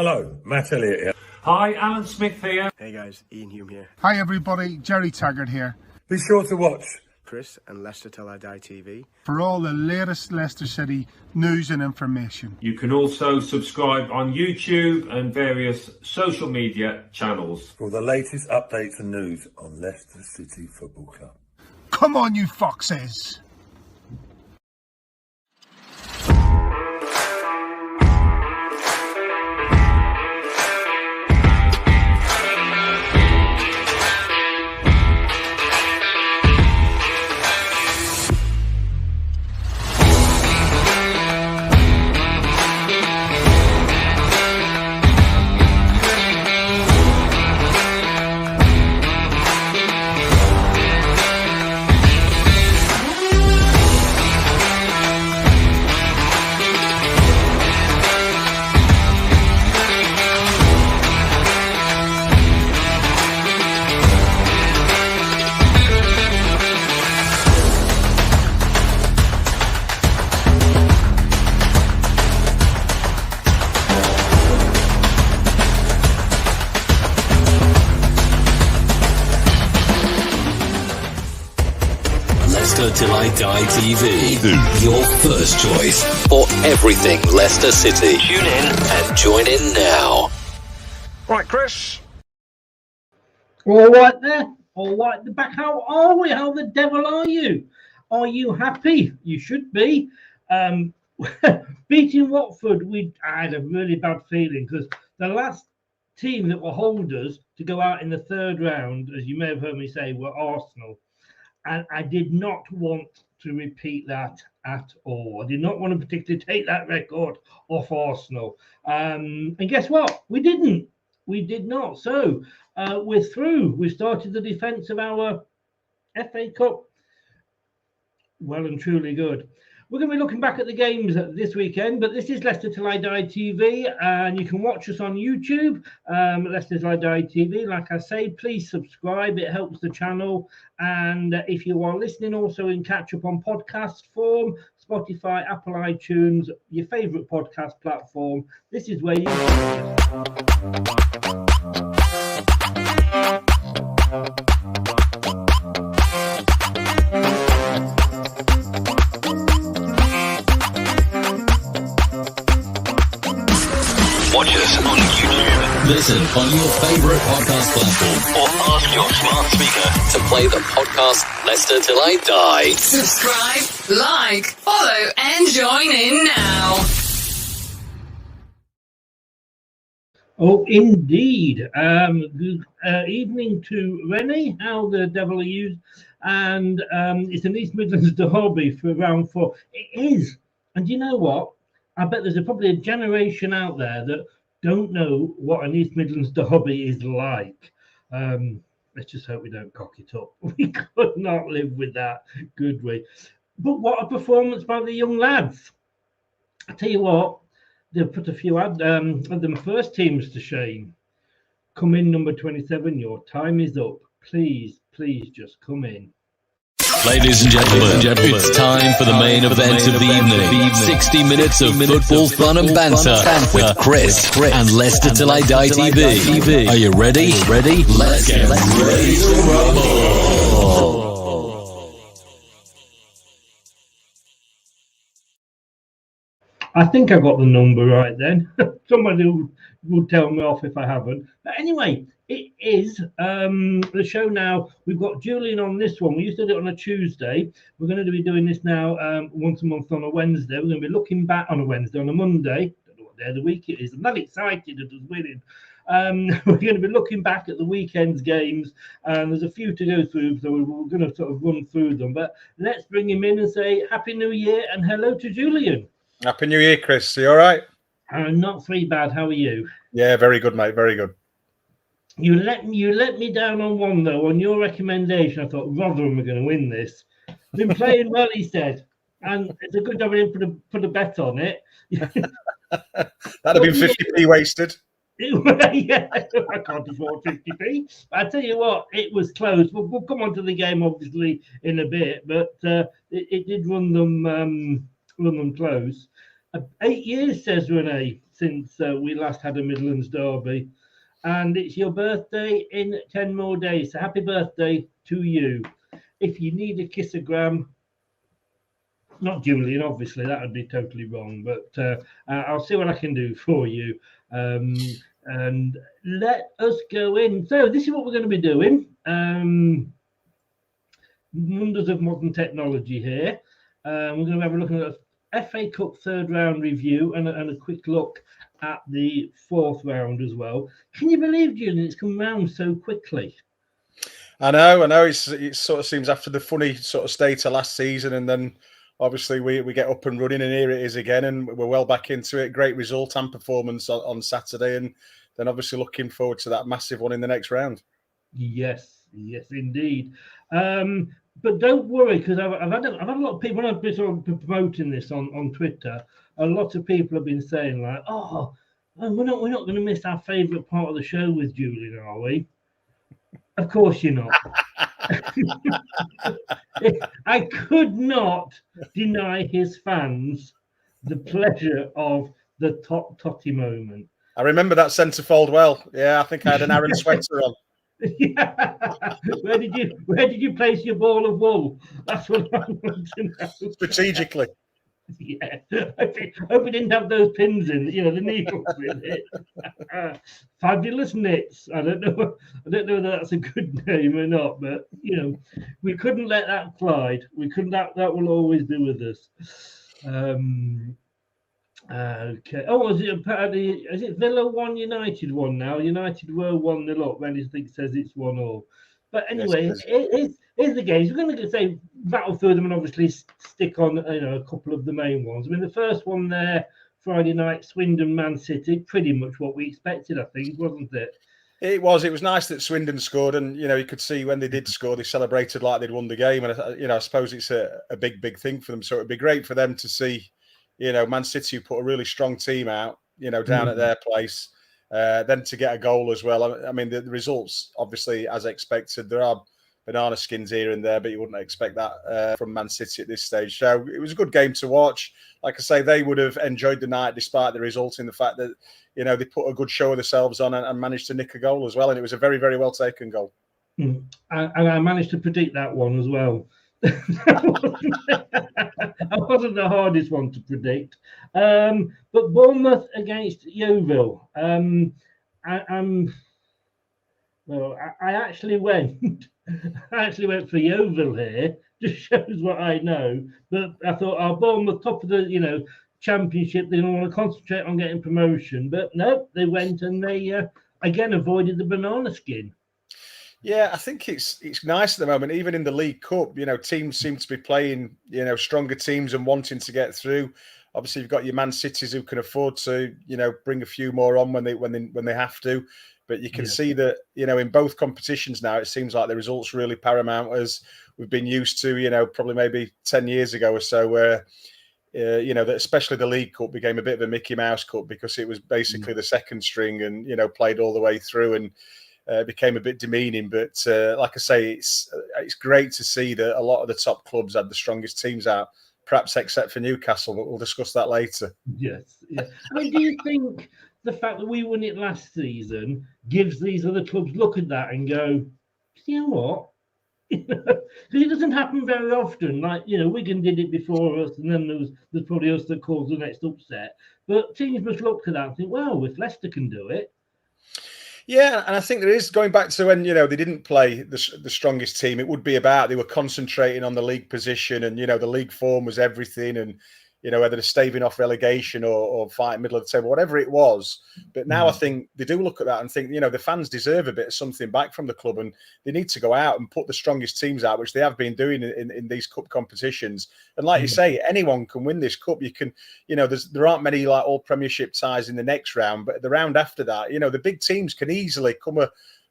Hello, Matt Elliott here. Hi, Alan Smith here. Hey guys, Ian Hume here. Hi everybody, Jerry Taggart here. Be sure to watch Chris and Leicester Till I Die TV for all the latest Leicester City news and information. You can also subscribe on YouTube and various social media channels. for the latest updates and news on Leicester City Football Club. Come on, you foxes! Till I Die TV, your first choice for everything Leicester City. Tune in and join in now. Right, Chris. All right there. All right, the back. How are we? How the devil are you? Are you happy? You should be. Beating Watford, I had a really bad feeling because the last team that were holders to go out in the third round, as you may have heard me say, were Arsenal. And I did not want to repeat that at all. I did not want to particularly take that record off Arsenal. And guess what? We didn't. We did not. So we're through. We started the defence of our FA Cup. Well and truly good. We're going to be looking back at the games this weekend, but this is Leicester Till I Die TV, and you can watch us on YouTube, Leicester Till I Die TV. Like I say, please subscribe. It helps the channel. And if you are listening also in catch-up on podcast form, Spotify, Apple iTunes, your favourite podcast platform, this is where you Watch us on YouTube. Listen on your favourite podcast platform. Or ask your smart speaker to play the podcast Leicester Till I Die. Subscribe, like, follow, and join in now. Oh, indeed. Good evening to Rennie. How the devil are you? And it's an East Midlands derby for round 4. It is. And you know what? I bet there's probably a generation out there that don't know what an East Midlands derby is like. Let's just hope we don't cock it up. We could not live with that, could we? But what a performance by the young lads. I tell you what, they've put a few of them first teams to shame. Come in, number 27. Your time is up. Please, please just come in. Ladies and gentlemen, it's time for the main event of the evening. 60 minutes of football fun and banter with Chris and Leicester Till I Die TV. Are you ready? Let's get ready to rumble. I think I got the number right then. Somebody will tell me off if I haven't. But anyway, it is the show now. We've got Julian on this one. We used to do it on a Tuesday. We're going to be doing this now once a month on a Wednesday. We're going to be looking back on a Wednesday, on a Monday. I don't know what day of the week it is. I'm not excited at us winning. We're going to be looking back at the weekend's games, and there's a few to go through, so we're going to sort of run through them. But let's bring him in and say Happy New Year and hello to Julian. Happy New Year, Chris. Are you all right? Not too bad. How are you? Yeah, very good, mate. Very good. You let me down on one, though. On your recommendation, I thought Rotherham are going to win this. Been playing well, he said. And it's a good job I didn't put a bet on it. That'd have been 50p wasted. Yeah, I can't afford 50p. I tell you what, it was close. We'll come on to the game, obviously, in a bit. But it did run them close. 8 years, says Renee. since we last had a Midlands derby. And it's your birthday in 10 more days. So happy birthday to you. If you need a kissogram, not Julian, obviously, that would be totally wrong, but I'll see what I can do for you. And let us go in. So this is what we're going to be doing. Wonders of modern technology here. We're going to have a look at a FA Cup third round review and a quick look at the fourth round as well. Can you believe, Julian, it's come round so quickly? I know. It sort of seems after the funny sort of state of last season, and then obviously we get up and running, and here it is again, and we're well back into it. Great result and performance on Saturday, and then obviously looking forward to that massive one in the next round. Yes, indeed. But don't worry, because I've had a lot of people, when I've been sort of promoting this on Twitter, a lot of people have been saying like, "Oh, we're not going to miss our favourite part of the show with Julian, are we?" Of course you're not. I could not deny his fans the pleasure of the Totty moment. I remember that centrefold well. Yeah, I think I had an Aaron sweater on. Yeah. Where did you place your ball of wool? That's what I want to know. Strategically. Yeah, I hope we didn't have those pins in, the needles in it. Fabulous knits. I don't know whether that's a good name or not, but we couldn't let that slide. We couldn't. That will always be with us. Okay. Oh, is it Villa 1, United 1 now? United were 1-0 up. When I think says it's 1-1. But anyway, here's the games. We're going to say rattle through them and obviously stick on a couple of the main ones. I mean, the first one there, Friday night, Swindon Man City, pretty much what we expected, I think, wasn't it? It was nice that Swindon scored, and you could see when they did score, they celebrated like they'd won the game, and I suppose it's a big thing for them. So it'd be great for them to see, Man City put a really strong team out, down at their place. Then to get a goal as well. I mean, the results, obviously, as expected, there are banana skins here and there, but you wouldn't expect that from Man City at this stage. So it was a good game to watch. Like I say, they would have enjoyed the night despite the result, in the fact that, they put a good show of themselves on and managed to nick a goal as well. And it was a very, very well taken goal. And I managed to predict that one as well. That wasn't the hardest one to predict. But Bournemouth against Yeovil. I actually went for Yeovil here. Just shows what I know. But I thought, Bournemouth top of the championship. They don't want to concentrate on getting promotion. But no, they went and they again avoided the banana skin. Yeah, I think it's nice at the moment. Even in the League Cup, teams seem to be playing, stronger teams and wanting to get through. Obviously, you've got your Man Cities who can afford to, bring a few more on when they have to. But you can see that, in both competitions now, it seems like the results really paramount, as we've been used to, probably maybe 10 years ago or so, where, that especially the League Cup became a bit of a Mickey Mouse Cup because it was basically the second string and, played all the way through, and became a bit demeaning. But like I say, it's great to see that a lot of the top clubs had the strongest teams out, perhaps except for Newcastle, but we'll discuss that later. Yes. I mean, do you think the fact that we won it last season gives these other clubs look at that and go, you know what? Because it doesn't happen very often. Like, Wigan did it before us, and then there's probably us that caused the next upset. But teams must look at that and think, well, if Leicester can do it. Yeah, and I think there is, going back to when, they didn't play the strongest team, it would be about they were concentrating on the league position, and, the league form was everything, and, whether they're staving off relegation or fighting middle of the table, whatever it was. But now I think they do look at that and think, the fans deserve a bit of something back from the club, and they need to go out and put the strongest teams out, which they have been doing in these cup competitions. And like you say, anyone can win this cup. You can, there aren't many like all Premiership ties in the next round, but the round after that, the big teams can easily come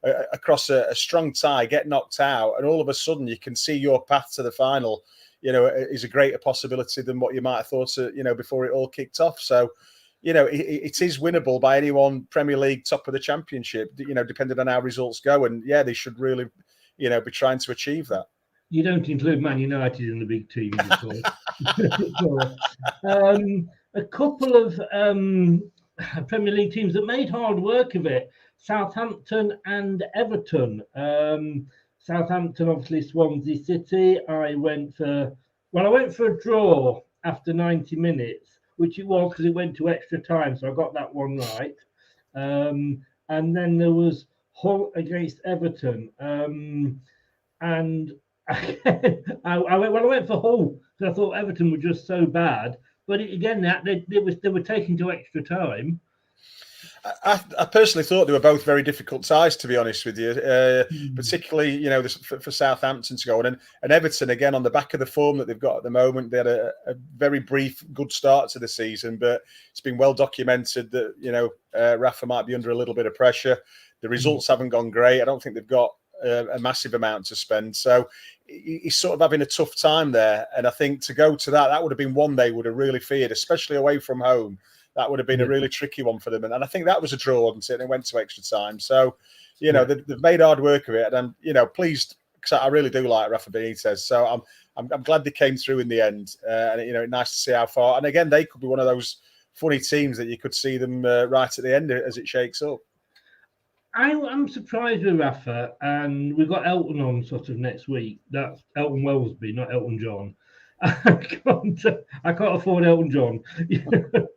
across a strong tie, get knocked out, and all of a sudden you can see your path to the final is a greater possibility than what you might have thought, before it all kicked off. So, it is winnable by anyone Premier League top of the Championship, depending on how results go. And yeah, they should really, be trying to achieve that. You don't include Man United in the big team, of course. A couple of Premier League teams that made hard work of it. Southampton and Everton. Southampton, obviously, Swansea City. I went for a draw after 90 minutes, which it was because it went to extra time, so I got that one right. And then there was Hull against Everton. And I went for Hull because I thought Everton were just so bad. But they were taking to extra time. I personally thought they were both very difficult ties, to be honest with you. Particularly, for Southampton to go on, and Everton again on the back of the form that they've got at the moment. They had a very brief, good start to the season, but it's been well documented that Rafa might be under a little bit of pressure. The results haven't gone great. I don't think they've got a massive amount to spend, so he's sort of having a tough time there. And I think to go to that would have been one they would have really feared, especially away from home. That would have been a really tricky one for them. And I think that was a draw, wasn't it? And it went to extra time. So, they've made hard work of it. And I'm, pleased because I really do like Rafa Benitez. So I'm glad they came through in the end. And, nice to see how far. And again, they could be one of those funny teams that you could see them right at the end as it shakes up. I'm surprised with Rafa, and we've got Elton on sort of next week. That's Elton Wellesby, not Elton John. I can't afford Elton John. Do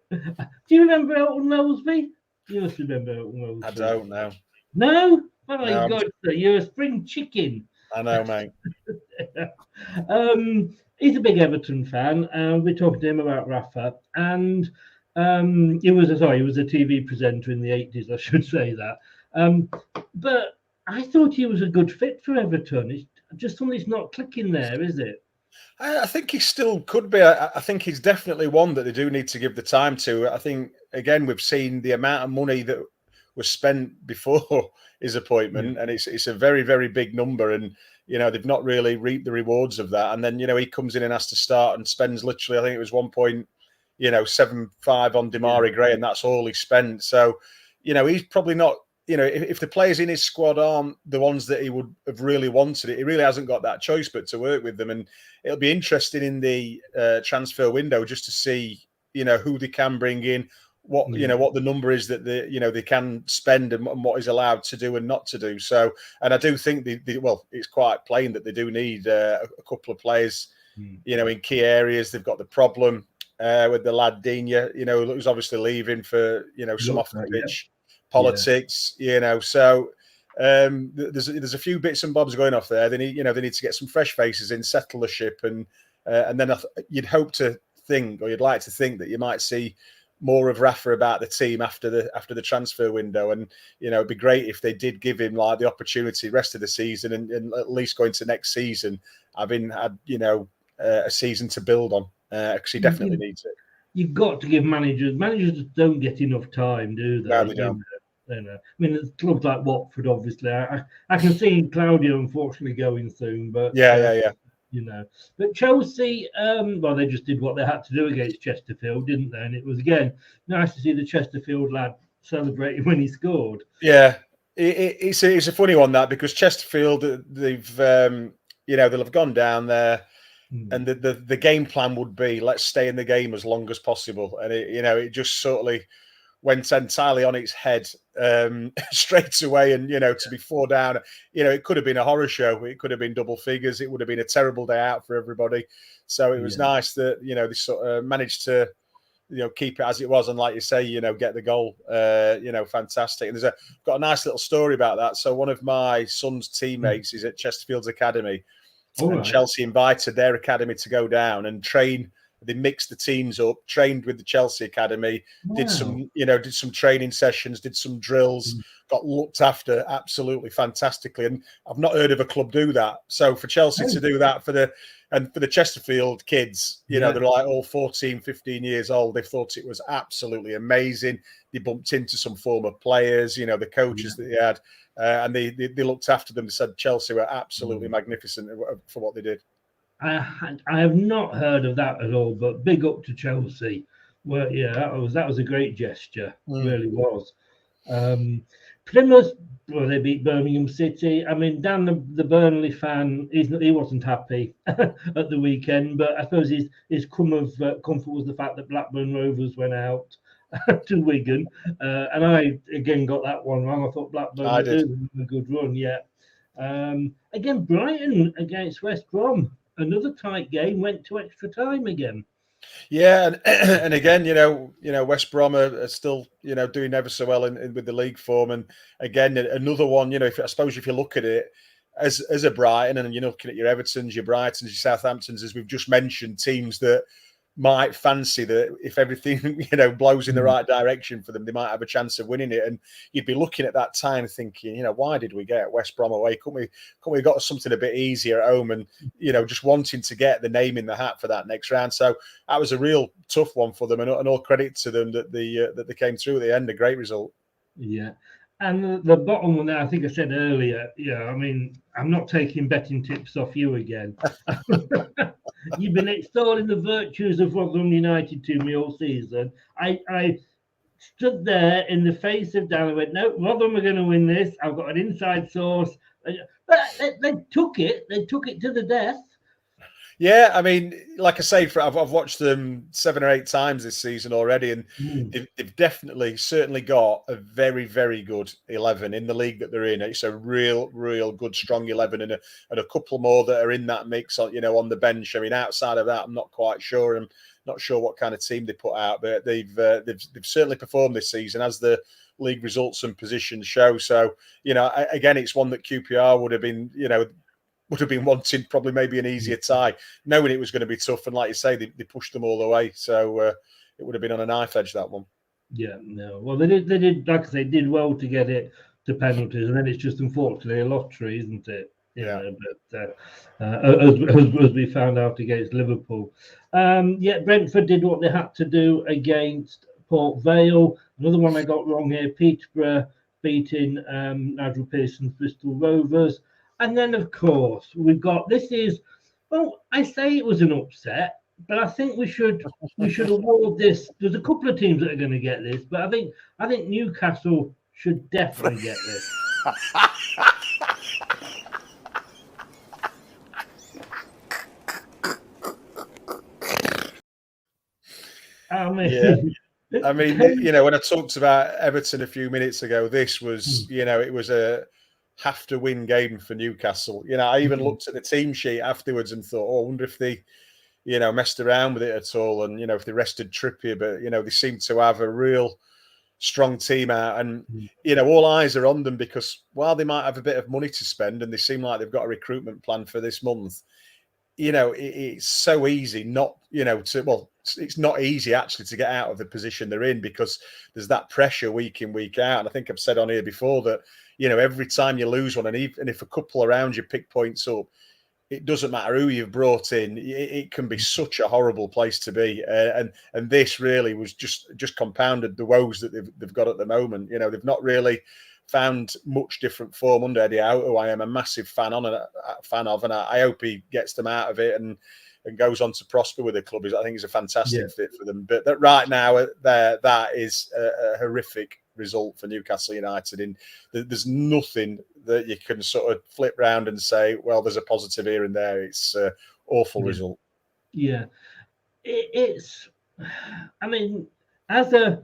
you remember Elton Wellesby? You must remember Elton Wellesby. I don't know. No? Oh my God, you're a spring chicken. I know, mate. He's a big Everton fan. We're talking to him about Rafa, and he was a TV presenter in the 80s, I should say that. But I thought he was a good fit for Everton. It's just something's not clicking there, is it? I think he still could be. I think he's definitely one that they do need to give the time to. I think, again, we've seen the amount of money that was spent before his appointment, and it's a very, very big number. And, they've not really reaped the rewards of that. And then, he comes in and has to start and spends literally, I think it was 1.75 on Damari Gray, and that's all he spent. So, he's probably not, if the players in his squad aren't the ones that he would have really wanted it, he really hasn't got that choice but to work with them. And it'll be interesting in the transfer window just to see, who they can bring in, what what the number is that they can spend and what is allowed to do and not to do. So, and I do think it's quite plain that they do need a couple of players, in key areas. They've got the problem with the lad Digne, who's obviously leaving for some off the pitch politics, So there's a few bits and bobs going off there. They need to get some fresh faces in, settle the ship, and then you'd like to think that you might see more of Rafa about the team after the transfer window. And it'd be great if they did give him the opportunity rest of the season and at least going to next season having had a season to build on, because he definitely needs it. You've got to give managers don't get enough time, do they? No, they don't. I mean, there's clubs like Watford, obviously. I can see Claudio unfortunately going soon, but yeah. But Chelsea, they just did what they had to do against Chesterfield, didn't they? And it was again nice to see the Chesterfield lad celebrating when he scored. Yeah, it's a funny one that, because Chesterfield, they've they'll have gone down there. And the game plan would be, let's stay in the game as long as possible. And it just sort of went entirely on its head straight away. And, to be 4 down, it could have been a horror show. It could have been double figures. It would have been a terrible day out for everybody. So it was nice that, they sort of managed to, keep it as it was. And like you say, get the goal, fantastic. And got a nice little story about that. So one of my son's teammates is at Chesterfield's Academy. And Chelsea invited their academy to go down and train. They mixed the teams up, trained with the Chelsea academy, did some training sessions, did some drills, got looked after absolutely fantastically. And I've not heard of a club do that. So for Chelsea to do that for the Chesterfield kids, they're like all 14, 15 years old. They thought it was absolutely amazing. They bumped into some former players, the coaches that they had. And they looked after them. They said Chelsea were absolutely magnificent for what they did. I have not heard of that at all, but big up to Chelsea. Well, that was a great gesture. It really was. Plymouth, they beat Birmingham City. I mean, Dan, the Burnley fan, he wasn't happy at the weekend, but I suppose his crumb of comfort was the fact that Blackburn Rovers went out. to Wigan, and I again got that one wrong. I thought Blackburn were doing a good run. Yeah. Again, Brighton against West Brom, another tight game, went to extra time again. Yeah, and again, West Brom are still, doing ever so well with the league form, and again, another one. I suppose if you look at it as a Brighton, and you're looking at your Evertons, your Brightons, your Southamptons, as we've just mentioned, teams that might fancy that if everything blows in the right direction for them, they might have a chance of winning it. And you'd be looking at that time thinking, why did we get West Brom away? Couldn't we have got something a bit easier at home? And just wanting to get the name in the hat for that next round. So that was a real tough one for them, and all credit to them that they came through at the end. A great result. Yeah. And the bottom one there, I think I said earlier, I mean, I'm not taking betting tips off you again. You've been extolling the virtues of Rotherham United to me all season. I stood there in the face of Dan and went, no, Rotherham are going to win this. I've got an inside source. But they took it. They took it to the death. Yeah, I mean, like I say, I've watched them 7 or 8 times this season already, and they've certainly got a very, very good 11 in the league that they're in. It's a real good, strong 11, and a couple more that are in that mix, on the bench. I mean, outside of that, I'm not quite sure. I'm not sure what kind of team they put out, but they've certainly performed this season, as the league results and positions show. So, again, it's one that QPR would have been wanting probably maybe an easier tie, knowing it was going to be tough. And like you say, they pushed them all the way. So it would have been on a knife edge, that one. Yeah, no. Well, they did, like I say, did well to get it to penalties. And then it's just unfortunately a lottery, isn't it? Yeah. But as we found out against Liverpool. Brentford did what they had to do against Port Vale. Another one I got wrong here, Peterborough beating Nigel Pearson's Bristol Rovers. And then, of course, we've got I say it was an upset, but I think we should award this. There's a couple of teams that are going to get this, but I think Newcastle should definitely get this. I mean, when I talked about Everton a few minutes ago, this was, it was a have to win game for Newcastle. I even looked at the team sheet afterwards and thought, I wonder if they, messed around with it at all, and if they rested Trippier, but they seem to have a real strong team out, and all eyes are on them, because while they might have a bit of money to spend, and they seem like they've got a recruitment plan for this month, it's so easy not, it's not easy actually to get out of the position they're in, because there's that pressure week in, week out. And I think I've said on here before that, every time you lose one, and if a couple around you pick points up, it doesn't matter who you've brought in. It can be such a horrible place to be. And this really was just compounded the woes that they've got at the moment. They've not really found much different form under Eddie Howe, who I am a massive fan of, and I hope he gets them out of it and goes on to prosper with the club. I think he's a fantastic fit for them. But that right now, that is a horrific result for Newcastle United. And there's nothing that you can sort of flip round and say, well, there's a positive here and there. It's an awful result. Yeah. It's, I mean, as a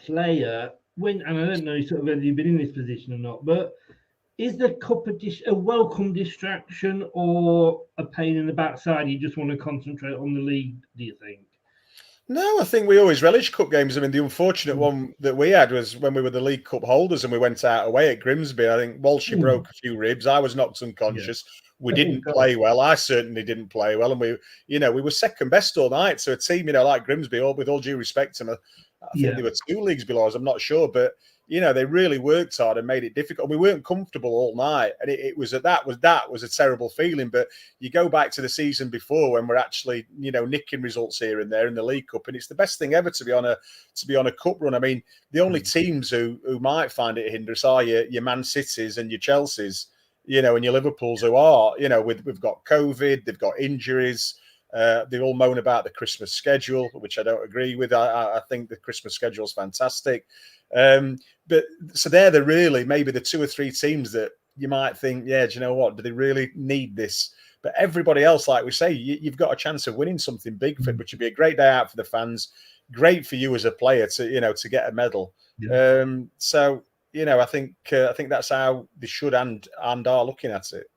player, and I don't know sort of whether you've been in this position or not, but is the competition a welcome distraction or a pain in the backside? You just want to concentrate on the league, do you think? No, I think we always relish cup games. I mean, the unfortunate one that we had was when we were the League Cup holders and we went out away at Grimsby. I think Walshy broke a few ribs. I was knocked unconscious. We didn't play well. I certainly didn't play well. And we were second best all night. So a team, like Grimsby, with all due respect to them, I think they were 2 leagues below us. I'm not sure, but they really worked hard and made it difficult. We weren't comfortable all night, and it was that was a terrible feeling. But you go back to the season before when we're actually nicking results here and there in the League Cup, and it's the best thing ever to be on a cup run. I mean, the only teams who might find it hindrance are your Man Cities and your Chelseas, and your Liverpools, who are we've got COVID, they've got injuries. They all moan about the Christmas schedule, which I don't agree with. I think the Christmas schedule is fantastic. But so they're really maybe the 2 or 3 teams that you might think, do you know what? Do they really need this? But everybody else, like we say, you've got a chance of winning something big, which would be a great day out for the fans. great for you as a player to get a medal. Yeah. So I think that's how they should and are looking at it.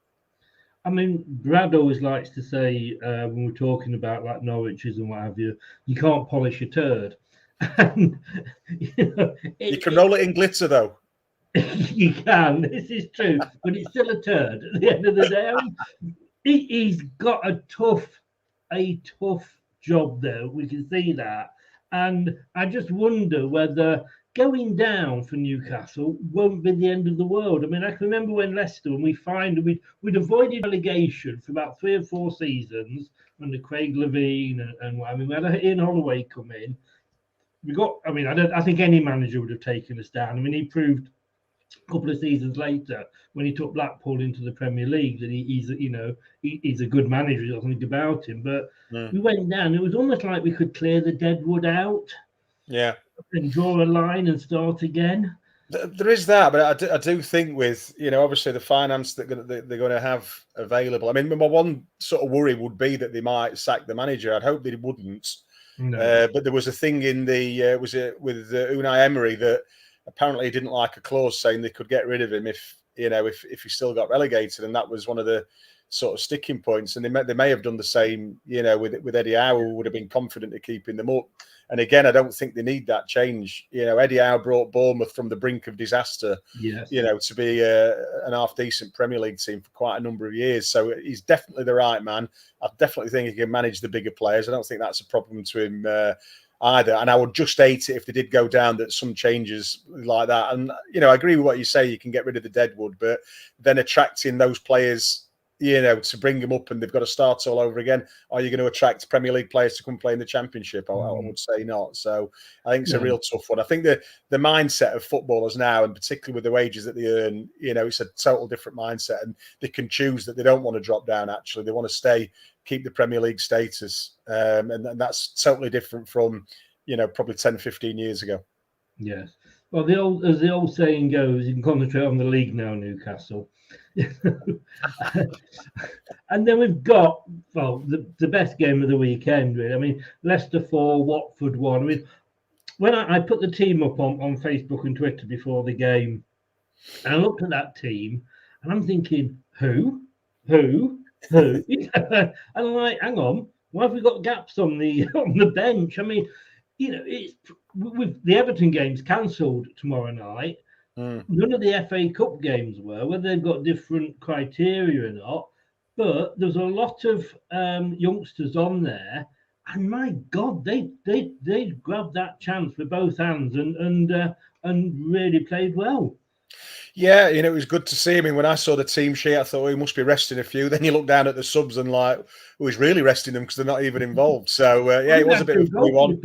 I mean, Brad always likes to say when we're talking about like Norwiches and what have you, you can't polish a turd. And, You can roll it in glitter, though. You can. This is true, but it's still a turd at the end of the day. He's got a tough job there. We can see that, and I just wonder whether going down for Newcastle won't be the end of the world. I mean, I can remember when Leicester, when we'd avoided relegation for about 3 or 4 seasons under Craig Levine and I mean, we had Ian Holloway come in. I think any manager would have taken us down. I mean, he proved a couple of seasons later when he took Blackpool into the Premier League that he's a good manager. There's nothing about him, but we went down. It was almost like we could clear the deadwood out, and draw a line and start again. There is that, but I do think with obviously the finance that they're going to have available. I mean, my one sort of worry would be that they might sack the manager. I'd hope they wouldn't. No. But there was a thing in the with Unai Emery that apparently he didn't like a clause saying they could get rid of him if he still got relegated, and that was one of the sort of sticking points. And they may have done the same, with Eddie Howe, who would have been confident of keeping them up. And again, I don't think they need that change. Eddie Howe brought Bournemouth from the brink of disaster, to be an half-decent Premier League team for quite a number of years. So he's definitely the right man. I definitely think he can manage the bigger players. I don't think that's a problem to him either. And I would just hate it if they did go down that some changes like that. And, I agree with what you say. You can get rid of the deadwood, but then attracting those players to bring them up and they've got to start all over again. Are you going to attract Premier League players to come play in the Championship? I would say not. So I think it's a real tough one. I think the mindset of footballers now, and particularly with the wages that they earn, it's a total different mindset, and they can choose that they don't want to drop down. Actually, they want to stay, keep the Premier League status, and that's totally different from probably 10, 15 years ago. Yes. Well, as the old saying goes, you can concentrate on the league now, Newcastle. And then we've got the best game of the weekend, really. I mean, Leicester 4, Watford 1. I mean, when I put the team up on Facebook and Twitter before the game, and I looked at that team, and I'm thinking, who? And I'm like, hang on, why have we got gaps on the bench? I mean, it's with the Everton games cancelled tomorrow night. None of the FA Cup games were, whether they've got different criteria or not. But there's a lot of youngsters on there, and my God, they grabbed that chance with both hands and really played well. Yeah, it was good to see. I mean, when I saw the team sheet, I thought, he must be resting a few. Then you look down at the subs and he's really resting them because they're not even involved. So, it was a bit of a funny one.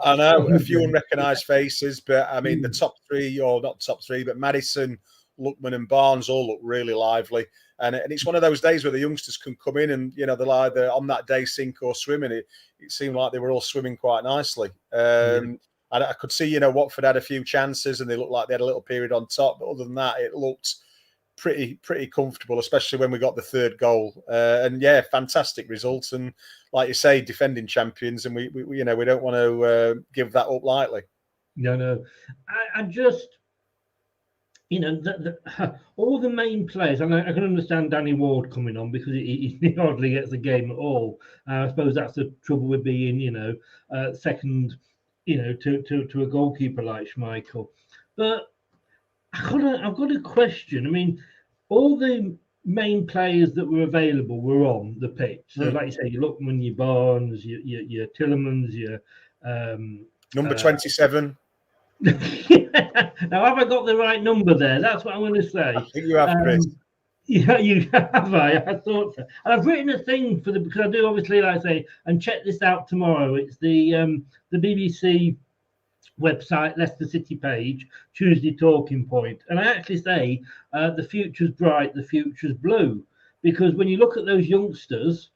I know, a few unrecognised faces, but I mean, the top three, or not top three, but Maddison, Lookman and Barnes all look really lively. And it's one of those days where the youngsters can come in and, they'll either on that day sink or swim. And it seemed like they were all swimming quite nicely. And I could see, Watford had a few chances and they looked like they had a little period on top. But other than that, it looked pretty comfortable, especially when we got the third goal. And fantastic results. And like you say, defending champions, and we don't want to give that up lightly. No. I just, all the main players, and I can understand Danny Ward coming on because he hardly gets a game at all. I suppose that's the trouble with being, second, to a goalkeeper like Schmeichel. But I've got a question. I mean, all the main players that were available were on the pitch. So, like you say, your Lookman, your Barnes, your Tillemans, your number 27. Now, have I got the right number there? That's what I'm going to say. I think you have, Chris. Yeah, you have. I thought so. And I've written a thing because I do obviously, like I say, and check this out tomorrow. It's the BBC website, Leicester City page, Tuesday talking point. And I actually say the future's bright, the future's blue. Because when you look at those youngsters,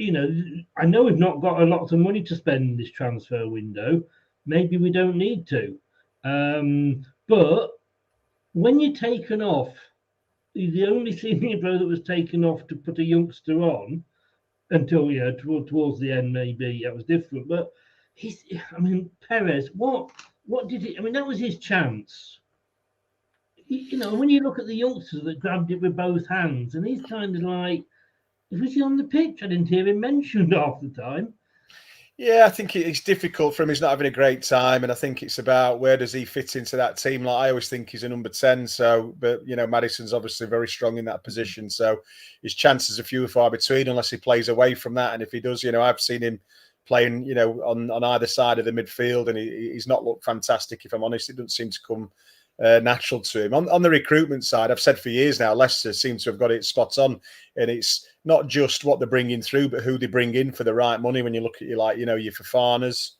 I know we've not got a lot of money to spend in this transfer window. Maybe we don't need to. But when you're taken off, the only senior player that was taken off to put a youngster on until towards the end, maybe that was different. But I mean, Perez, what did he? I mean, that was his chance. You know, when you look at the youngsters that grabbed it with both hands, and he's kind of like, was he on the pitch? I didn't hear him mentioned half the time. Yeah, I think it's difficult for him. He's not having a great time, and I think it's about where does he fit into that team. Like I always think he's a number 10. So, but you know, Maddison's obviously very strong in that position. So his chances are few and far between unless he plays away from that. And if he does, you know, I've seen him playing, you know, on either side of the midfield, and he's not looked fantastic. If I'm honest, it doesn't seem to come natural to him. On the recruitment side, I've said for years now, Leicester seems to have got it spot on, and it's not just what they're bringing through, but who they bring in for the right money. When you look at your Fofanas,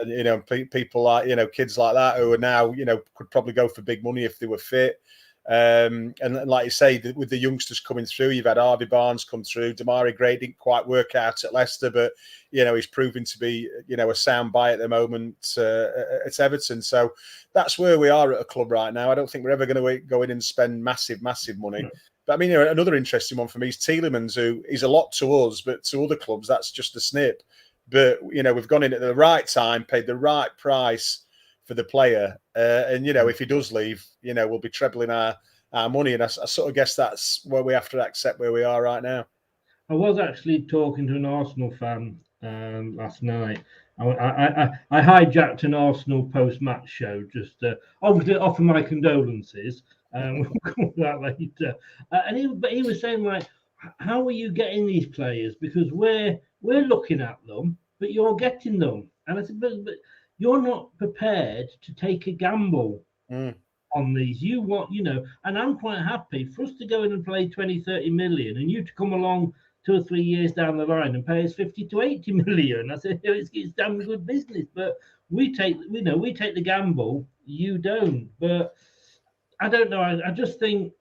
you know, people like, you know, kids like that who are now, you know, could probably go for big money if they were fit. And like you say, with the youngsters coming through, you've had Harvey Barnes come through. Damari Gray didn't quite work out at Leicester, but you know, he's proven to be, you know, a sound buy at the moment at Everton. So that's where we are at a club right now. I don't think we're ever going to go in and spend massive money. But I mean, another interesting one for me is Tielemans, who is a lot to us, but to other clubs, that's just a snip. But, you know, we've gone in at the right time, paid the right price for the player. And, you know, if he does leave, you know, we'll be trebling our money. And I sort of guess that's where we have to accept where we are right now. I was actually talking to an Arsenal fan last night. I hijacked an Arsenal post-match show just obviously offer my condolences. We'll come to that later. And he was saying, like, how are you getting these players? Because we're looking at them, but you're getting them. And I said, but you're not prepared to take a gamble on these. You want, you know, and I'm quite happy for us to go in and play 20, 30 million and you to come along 2 or 3 years down the line and pay us 50 to 80 million. I said, it's damn good business, but we take the gamble, you don't. But I don't know. I just think,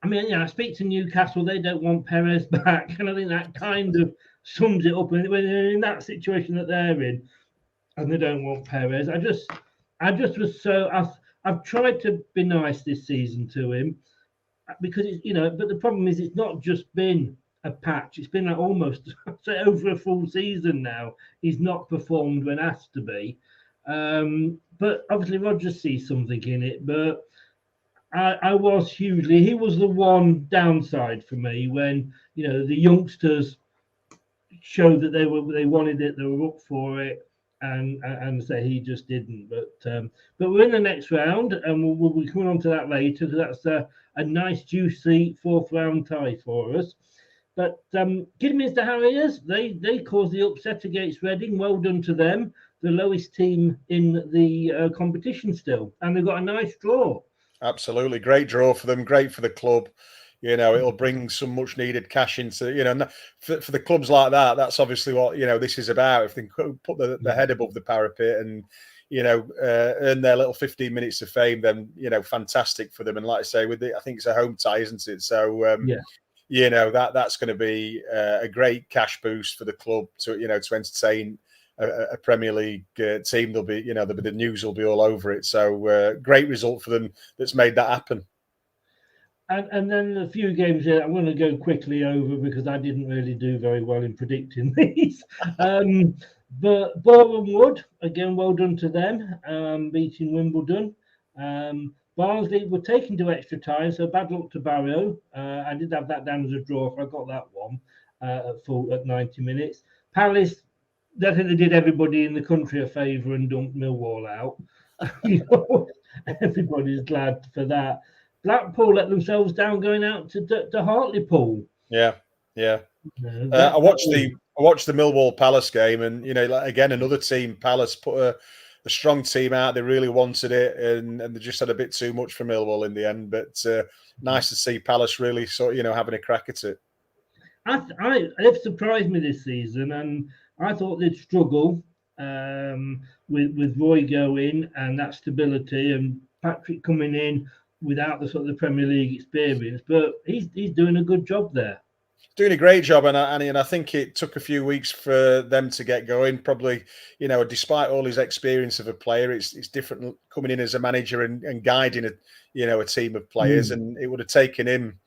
I mean, I speak to Newcastle, they don't want Perez back. And I think that kind of sums it up. And when they're in that situation that they're in and they don't want Perez, I just was so, I've tried to be nice this season to him because it's, you know, but the problem is it's not just been a patch. It's been like almost over a full season now. He's not performed when asked to be. But obviously Rodgers sees something in it, but he was the one downside for me when, you know, the youngsters showed that they wanted it, they were up for it, and say he just didn't. But we're in the next round, and we'll be coming on to that later because that's a nice juicy 4th round tie for us. But Kidderminster Harriers, they caused the upset against Reading. Well done to them. The lowest team in the competition still, and they've got a nice draw. Absolutely, great draw for them, great for the club. You know, it'll bring some much needed cash into, you know, for the clubs like that. That's obviously what, you know, this is about. If they put the head above the parapet and, you know, earn their little 15 minutes of fame, then, you know, fantastic for them. And like I say, I think it's a home tie, isn't it? So you know, that's going to be a great cash boost for the club to, you know, to entertain a Premier League team. There'll be, you know, the news will be all over it. So great result for them that's made that happen. And then a few games here I'm going to go quickly over because I didn't really do very well in predicting these. But Boreham Wood, again, well done to them, beating Wimbledon. Barnsley were taken to extra time, so bad luck to Barrow. I did have that down as a draw, so I got that one at 90 minutes. Palace, I think they did everybody in the country a favour and dumped Millwall out. You know, everybody's glad for that. Blackpool let themselves down going out to Hartlepool. Yeah. I watched the Millwall Palace game, and you know, like, again, another team. Palace put a strong team out. They really wanted it, and they just had a bit too much for Millwall in the end. But nice to see Palace really having a crack at it. They've surprised me this season, and I thought they'd struggle with Roy going and that stability, and Patrick coming in without the sort of the Premier League experience, but he's doing a good job there. Doing a great job, and I think it took a few weeks for them to get going. Probably, you know, despite all his experience of a player, it's different coming in as a manager and guiding a team of players, and it would have taken him,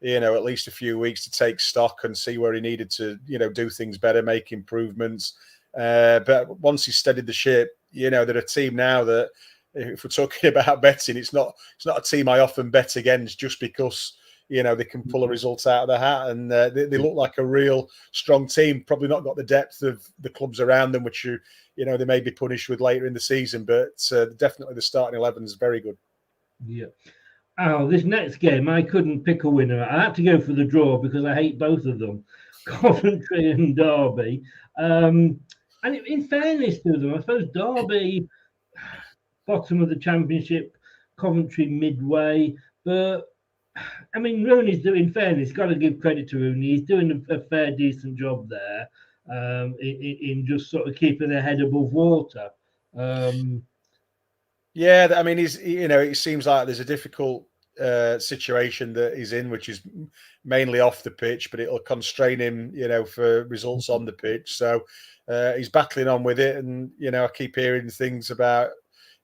you know, at least a few weeks to take stock and see where he needed to, you know, do things better, make improvements. But once he steadied the ship, they're a team now that, if we're talking about betting, it's not a team I often bet against just because they can pull a result out of the hat, and they look like a real strong team. Probably not got the depth of the clubs around them, which they may be punished with later in the season, but definitely the starting 11 is very good. Yeah. Oh, this next game, I couldn't pick a winner. I had to go for the draw because I hate both of them, Coventry and Darby. And in fairness to them, I suppose Derby, bottom of the Championship, Coventry midway. But, I mean, Rooney's doing fairness. Got to give credit to Rooney. He's doing a fair, decent job there in just sort of keeping their head above water. Yeah, I mean, it seems like there's a difficult situation that he's in, which is mainly off the pitch, but it'll constrain him, for results on the pitch. So he's battling on with it, and I keep hearing things about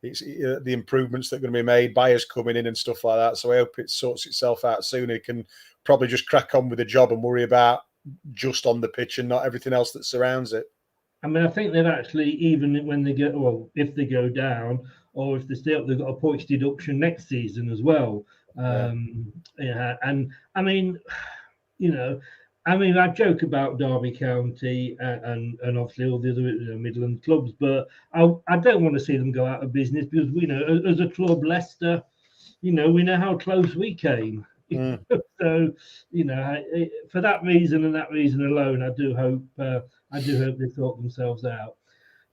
the improvements that are going to be made, buyers coming in and stuff like that. So I hope it sorts itself out soon. He can probably just crack on with the job and worry about just on the pitch and not everything else that surrounds it. I mean, I think they've actually, even when they if they go down or if they stay up, they've got a points deduction next season as well. Yeah, and I mean, I joke about Derby County and obviously all the other Midland clubs, but I don't want to see them go out of business because as a club, Leicester, we know how close we came. So for that reason and that reason alone, I do hope they sort themselves out.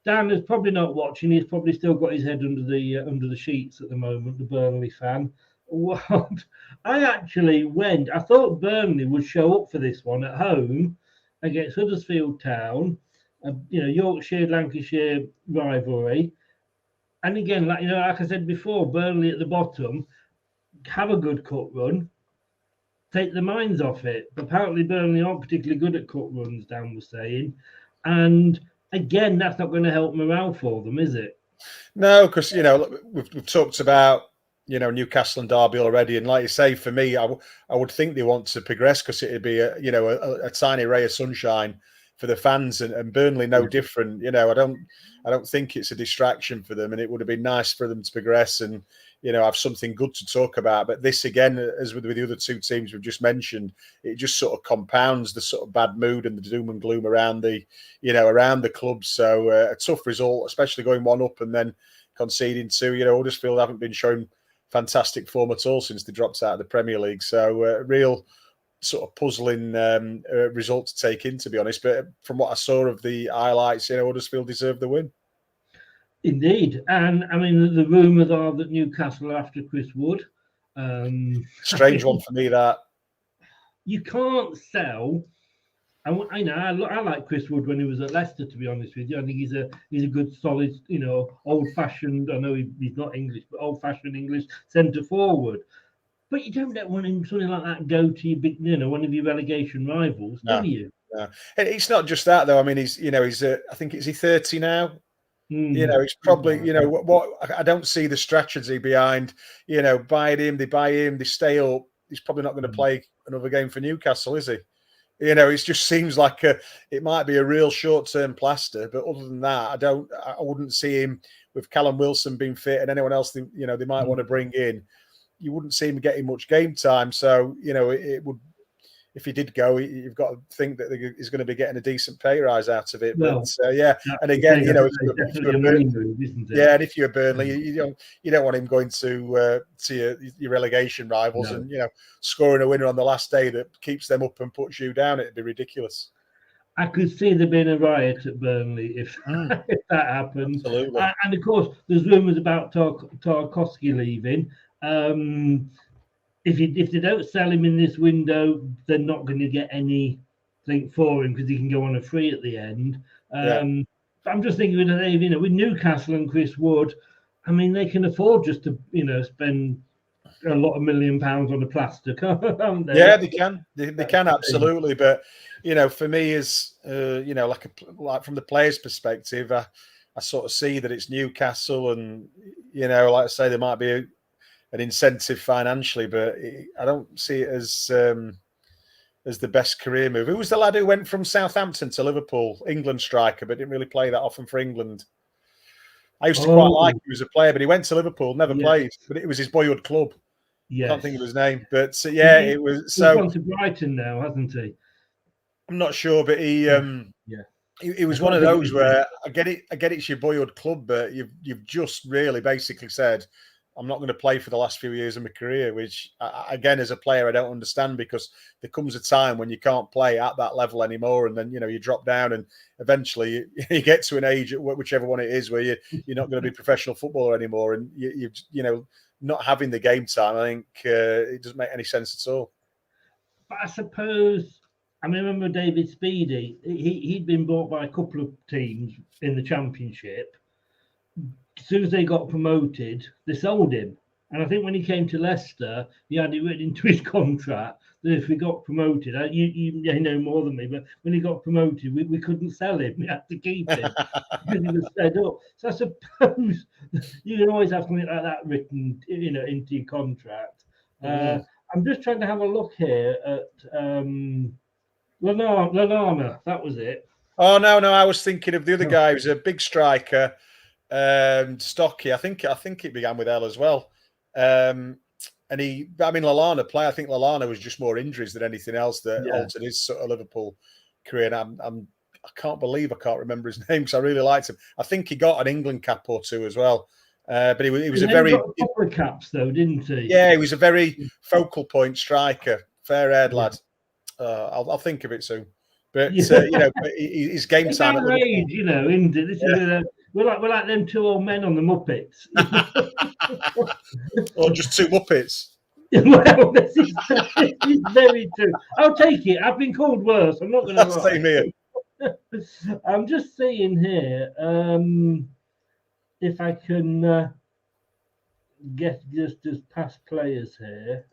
Dan is probably not watching. He's probably still got his head under the sheets at the moment. The Burnley fan. What? I actually went. I thought Burnley would show up for this one at home against Huddersfield Town. Yorkshire Lancashire rivalry. And again, like I said before, Burnley at the bottom have a good cut run. Take the minds off it. But apparently Burnley aren't particularly good at cut runs, Dan was saying. And again, that's not going to help morale for them, is it? No, because, we've talked about, Newcastle and Derby already. And like you say, for me, I would think they want to progress because it'd be, a tiny ray of sunshine for the fans, and Burnley no different. I don't think it's a distraction for them, and it would have been nice for them to progress and, have something good to talk about. But this, again, as with the other two teams we've just mentioned, it just sort of compounds the sort of bad mood and the doom and gloom around the club. So a tough result, especially going 1-up and then conceding 2. Huddersfield haven't been showing fantastic form at all since they dropped out of the Premier League. So real sort of puzzling result to take in, to be honest. But from what I saw of the highlights, Huddersfield deserved the win. Indeed. And I mean, the rumours are that Newcastle are after Chris Wood. Strange one for me, that. You can't sell. I like Chris Wood when he was at Leicester, to be honest with you. I think he's a good, solid, old-fashioned, I know he's not English, but old-fashioned English centre forward. But you don't want him, something like that, go to your big, one of your relegation rivals, do you? No. It's not just that, though. I mean, he's I think, is he 30 now? He's probably, what I don't see the strategy behind, buying him, they stay up. He's probably not going to play another game for Newcastle, is he? It just seems like it might be a real short-term plaster. But other than that, I wouldn't see him with Callum Wilson being fit and anyone else they might want to bring in. You wouldn't see him getting much game time. So, it would, if he did go, you've got to think that he's going to be getting a decent pay rise out of it. Well, but and again, and if you're Burnley, you don't want him going to your relegation rivals and scoring a winner on the last day that keeps them up and puts you down. It'd be ridiculous. I could see there being a riot at Burnley if that happened. Absolutely. And of course, there's rumours about Tarkowski leaving. If they don't sell him in this window, they're not going to get anything for him because he can go on a free at the end. I'm just thinking, with Newcastle and Chris Wood, I mean, they can afford just to, spend a lot of £1 million on a plaster, can't they? Yeah, they can. They can, absolutely. But, for me, as like from the players' perspective, I sort of see that it's Newcastle and, like I say, there might be an incentive financially, but I don't see it as as the best career move. Who was the lad who went from Southampton to Liverpool? England striker, but didn't really play that often for England. I used to quite like him as a player, but he went to Liverpool, never played. But it was his boyhood club. Yes. Can't think of his name, but it was. So he's gone to Brighton now, hasn't he? I'm not sure, but he was one of those where I get it. It's your boyhood club, but you've just really basically said, I'm not going to play for the last few years of my career, which again, as a player, I don't understand, because there comes a time when you can't play at that level anymore. And then, you drop down, and eventually you get to an age, whichever one it is, where you're not going to be a professional footballer anymore. And you not having the game time, I think it doesn't make any sense at all. But I suppose, I remember David Speedy, he'd been bought by a couple of teams in the Championship. As soon as they got promoted, they sold him. And I think when he came to Leicester, he had it written into his contract that if we got promoted, you know more than me, but when he got promoted, we couldn't sell him. We had to keep him because he was fed up. So I suppose you can always have something like that written, into your contract. I'm just trying to have a look here at Lallana. That was it. Oh no, I was thinking of the other guy. He was a big striker. Stocky, I think it began with L as well. And Lallana play. I think Lallana was just more injuries than anything else that altered his sort of Liverpool career. And I can't believe I can't remember his name, because I really liked him. I think he got an England cap or two as well. But he was a very got a couple of caps though, didn't he? Yeah, he was a very focal point striker, fair-haired lad. I'll think of it soon. But his game time at age, we're like them two old men on the Muppets. Or just two Muppets. Well, this is very true. I'll take it. I've been called worse. I'm not going to lie. Same here. I'm just seeing here if I can get just past players here.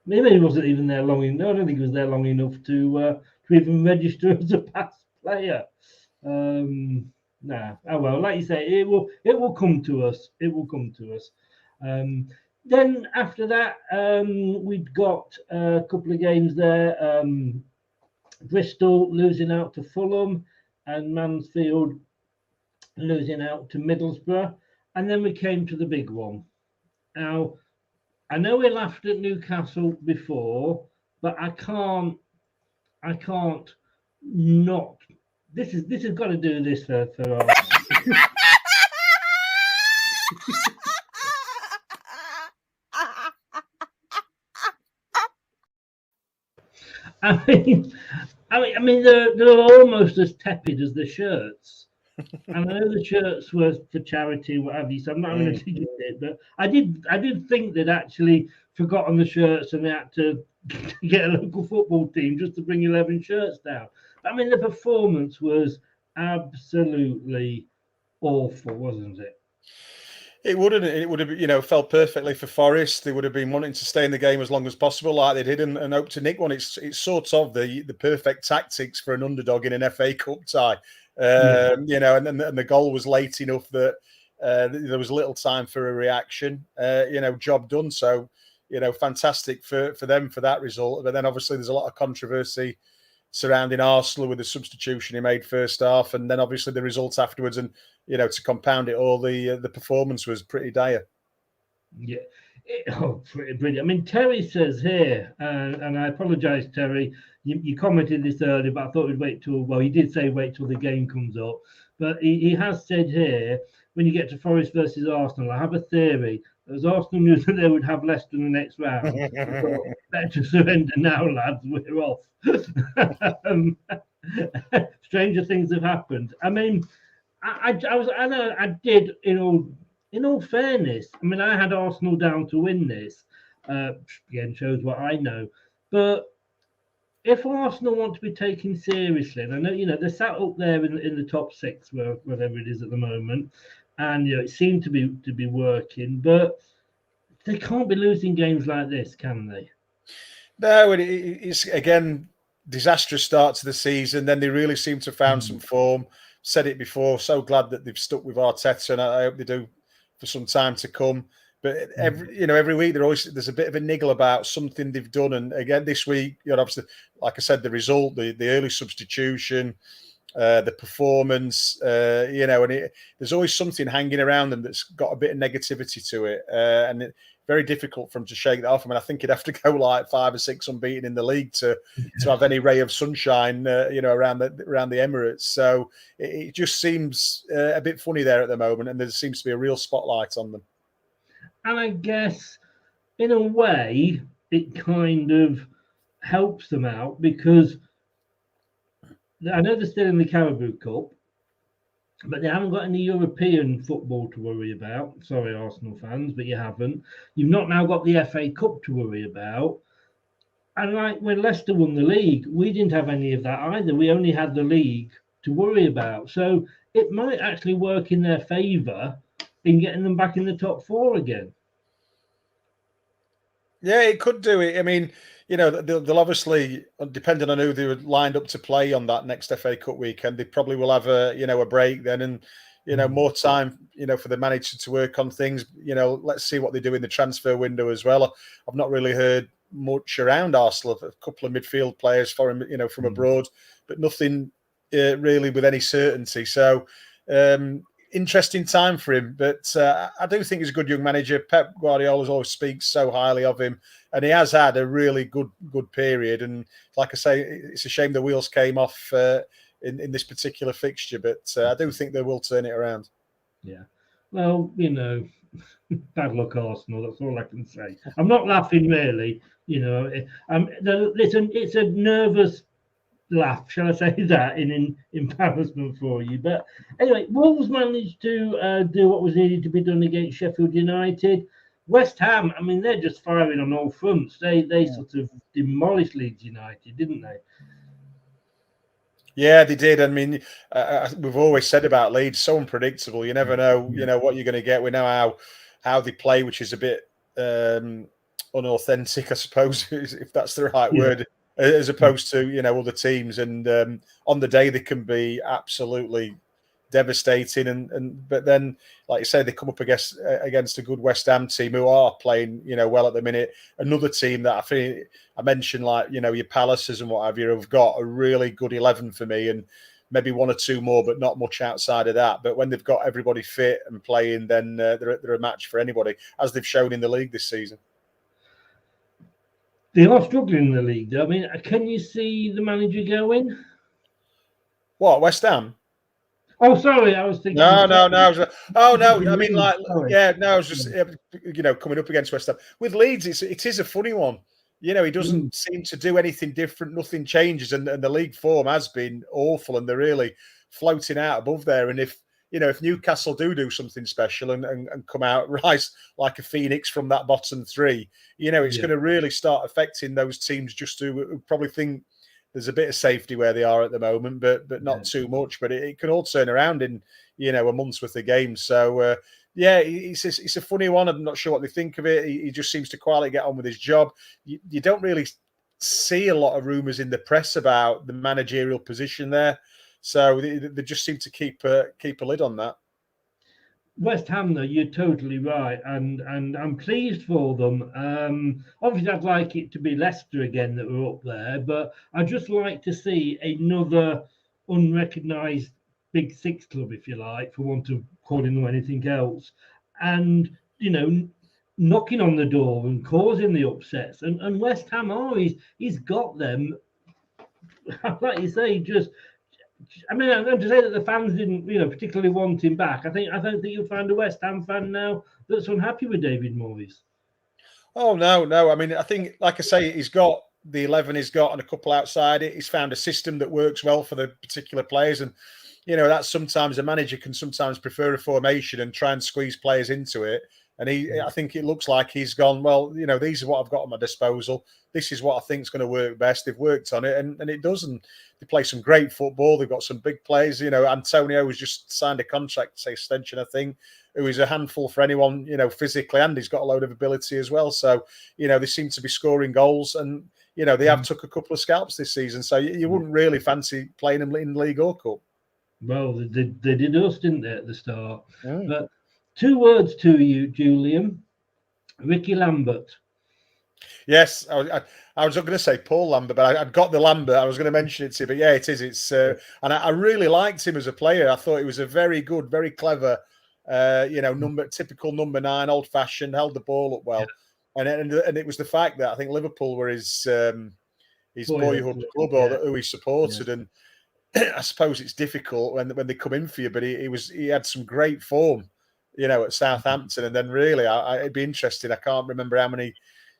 Maybe he wasn't even there long enough. I don't think he was there long enough to even register as a past player. Oh well, like you say, it will come to us. It will come to us. Then after that, we'd got a couple of games there. Bristol losing out to Fulham, and Mansfield losing out to Middlesbrough, and then we came to the big one. Now, I know we laughed at Newcastle before, but I can't not. This has got to do this for Arsenal. I mean, they're almost as tepid as the shirts. And I know the shirts were for charity, what have you, so I'm not going to suggest it, but I did think they'd actually forgotten the shirts and they had to get a local football team just to bring 11 shirts down. I mean, the performance was absolutely awful, wasn't it? It wouldn't. It would have, felt perfectly for Forest. They would have been wanting to stay in the game as long as possible, like they did, and hope to nick one. It's sort of the perfect tactics for an underdog in an FA Cup tie. And the goal was late enough that there was little time for a reaction. Job done. So, fantastic for them for that result. But then obviously there's a lot of controversy surrounding Arsenal with the substitution he made first half, and then obviously the results afterwards. And to compound it all, the performance was pretty dire. Yeah, pretty brilliant. I mean, Terry says here, and I apologise, Terry. You commented this earlier, but I thought we'd wait till. Well, he did say wait till the game comes up, but he has said here, when you get to Forest versus Arsenal, I have a theory. As Arsenal knew that they would have Leicester in the next round, thought, better surrender now, lads. We're off. Stranger things have happened. I mean, I did in all fairness. I mean, I had Arsenal down to win this. Again, shows what I know. But if Arsenal want to be taken seriously, and I know they're sat up there in the top six, wherever it is at the moment. And it seemed to be working, but they can't be losing games like this, can they? No, it's again disastrous start to the season. Then they really seem to have found some form. Said it before. So glad that they've stuck with Arteta, and I hope they do for some time to come. But every week there's a bit of a niggle about something they've done. And again, this week, obviously, like I said, the result, the early substitution, the performance, and there's always something hanging around them that's got a bit of negativity to it, and it's very difficult for them to shake that off. I mean, I think you'd have to go like 5 or 6 unbeaten in the league to have any ray of sunshine, around the Emirates. So it just seems a bit funny there at the moment, and there seems to be a real spotlight on them. And I guess, in a way, it kind of helps them out because I know they're still in the Carabao Cup, but they haven't got any European football to worry about. Sorry, Arsenal fans, but you haven't. You've not now got the FA Cup to worry about. And like when Leicester won the league, we didn't have any of that either. We only had the league to worry about. So it might actually work in their favour in getting them back in the top 4 again. Yeah, it could do it. I mean, they'll obviously, depending on who they were lined up to play on that next FA Cup weekend, they probably will have a break then, and more time, for the manager to work on things. Let's see what they do in the transfer window as well. I've not really heard much around Arsenal. A couple of midfield players for him, from abroad, but nothing really with any certainty. So interesting time for him, but I do think he's a good young manager. Pep Guardiola always speaks so highly of him, and he has had a really good period. And like I say, it's a shame the wheels came off in this particular fixture, but I do think they will turn it around. Yeah, well, bad luck, Arsenal. That's all I can say. I'm not laughing, really. It's a nervous laugh, shall I say that, in embarrassment for you. But anyway, Wolves managed to do what was needed to be done against Sheffield United. West Ham, I mean, they're just firing on all fronts. They sort of demolished Leeds United, didn't they? Yeah, they did. I mean, we've always said about Leeds, so unpredictable. You never know, what you're going to get. We know how they play, which is a bit unauthentic, I suppose, if that's the right word, as opposed to other teams. And on the day they can be absolutely devastating. But then, like you say, they come up against a good West Ham team who are playing well at the minute. Another team that I think I mentioned, like your Palaces and what have you, have got a really good 11 for me, and maybe 1 or 2 more, but not much outside of that. But when they've got everybody fit and playing, then they're a match for anybody, as they've shown in the league this season. They are struggling in the league, though. I mean, can you see the manager going? What, West Ham? Oh, sorry, I was thinking. No. I mean, like, I was just coming up against West Ham with Leeds. It is a funny one. He doesn't seem to do anything different. Nothing changes, and the league form has been awful, and they're really floating out above there. And if Newcastle do something special and come out rise like a phoenix from that bottom 3, it's going to really start affecting those teams just who probably think there's a bit of safety where they are at the moment, but not too much. But it can all turn around in a month's worth of games. So it's a funny one. I'm not sure what they think of it. He just seems to quietly get on with his job. You don't really see a lot of rumours in the press about the managerial position there. So they just seem to keep a lid on that. West Ham, though, you're totally right, and I'm pleased for them. Obviously, I'd like it to be Leicester again that were up there, but I'd just like to see another unrecognised Big Six club, if you like, for want of calling them anything else, and knocking on the door and causing the upsets. And West Ham he's got them. Like you say, I mean, I'm to say that the fans didn't, particularly want him back. I don't think you'll find a West Ham fan now that's unhappy with David Moyes. Oh, no. I mean, I think, like I say, he's got the 11 he's got and a couple outside it. He's found a system that works well for the particular players. And, that's sometimes a manager can sometimes prefer a formation and try and squeeze players into it. And I think it looks like he's gone, well, these are what I've got at my disposal. This is what I think is going to work best. They've worked on it, and it does. And they play some great football. They've got some big players. Antonio has just signed a contract, say extension, I think, who is a handful for anyone, physically, and he's got a load of ability as well. So, they seem to be scoring goals, and, they have took a couple of scalps this season. So you wouldn't really fancy playing them in League or Cup. Well, they did us, didn't they, at the start? But 2 words to you, Julian. Ricky Lambert. Yes, I was going to say Paul Lambert, but I'd got the Lambert. I was going to mention it to you, but yeah, it is. It's and I really liked him as a player. I thought he was a very good, very clever, typical number 9, old fashioned, held the ball up well, and it was the fact that I think Liverpool were his boyhood club or who he supported, and I suppose it's difficult when they come in for you, but he had some great form, at Southampton, and then really it'd be interesting. I can't remember how many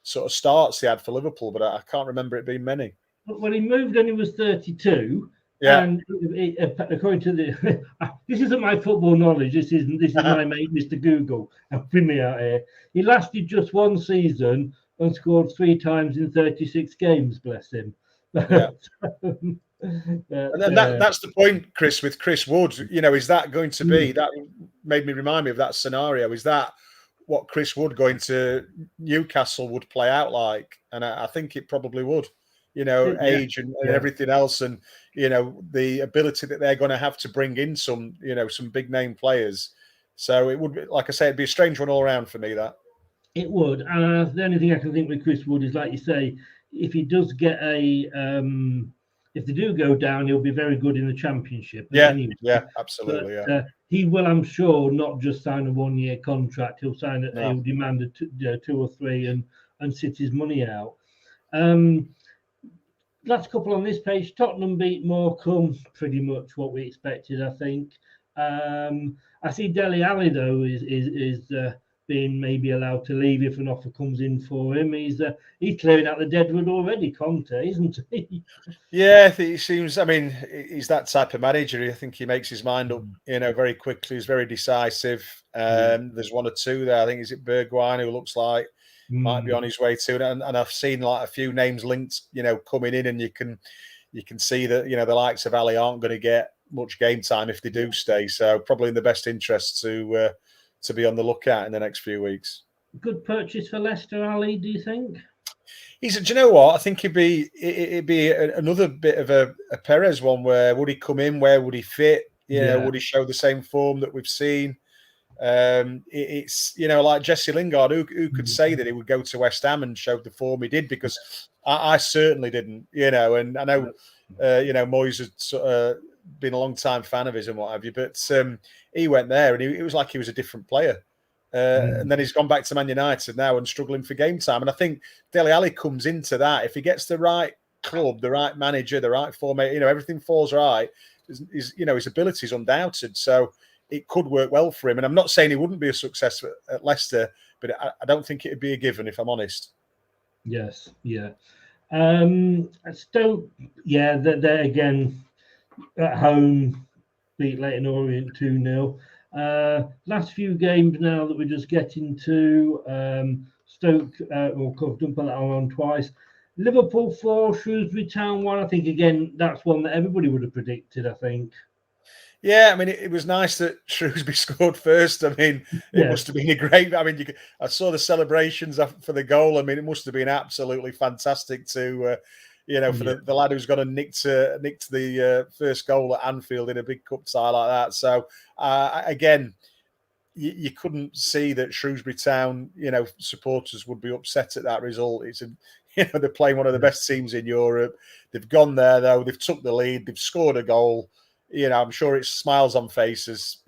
sort of starts he had for Liverpool, but I can't remember it being many. Well, he moved when he was 32. Yeah. And according to this isn't my football knowledge. This is my mate, Mr. Google, helping me out here. He lasted just one season and scored 3 times in 36 games. Bless him. Yeah. And then that's the point, Chris, with Chris Wood. Is that going to be that? Made me remind me of that scenario. Is that what Chris Wood going to Newcastle would play out like? And I think it probably would. Age and everything else, and the ability that they're going to have to bring in some big name players. So it would be, like I say, it'd be a strange one all around for me. That it would. The only thing I can think with Chris Wood is, like you say, if he does get if they do go down, he'll be very good in the Championship. Anyway. Yeah, absolutely. But, he will, I'm sure, not just sign a 1-year contract. He'll he'll demand a 2 or 3 and sit his money out. Last couple on this page, Tottenham beat Morecambe, pretty much what we expected, I think. I see Dele Alli, though, is being maybe allowed to leave if an offer comes in for him. He's clearing out the deadwood already, Conte, isn't he? Yeah, he seems. I mean, he's that type of manager. I think he makes his mind up, very quickly. He's very decisive. There's 1 or 2 there. I think is it Bergwijn who looks like might be on his way to it, and I've seen like a few names linked, coming in, and you can see that the likes of Ali aren't going to get much game time if they do stay. So probably in the best interest to be on the lookout in the next few weeks. Good purchase for Leicester, Ali. Do you think? Do you know what? I think it'd be another bit of a Perez one. Where would he come in? Where would he fit? Would he show the same form that we've seen? It's like Jesse Lingard, who could say that he would go to West Ham and show the form he did, because I certainly didn't, and I know Moyes had sort of been a long time fan of his and what have you, but he went there and it was like he was a different player, and then he's gone back to Man United now and struggling for game time. And I think Dele Alli comes into that. If he gets the right club, the right manager, the right format, everything falls right. His ability is undoubted, so it could work well for him. And I'm not saying he wouldn't be a success at Leicester, but I don't think it'd be a given, if I'm honest. Yes, yeah. Stoke, they're again at home, beat Leyton Orient 2-0. Last few games now that we're just getting to, Stoke, I've done put that on twice. Liverpool 4, Shrewsbury Town 1. I think, again, that's one that everybody would have predicted, I think. Yeah, I mean, it was nice that Shrewsbury scored first. I mean, it must have been a great. I mean, I saw the celebrations for the goal. I mean, it must have been absolutely fantastic to, for the lad who's got to nick the first goal at Anfield in a big cup tie like that. So, again, you couldn't see that Shrewsbury Town, supporters would be upset at that result. It's they're playing one of the best teams in Europe. They've gone there though. They've took the lead. They've scored a goal. I'm sure it's smiles on faces,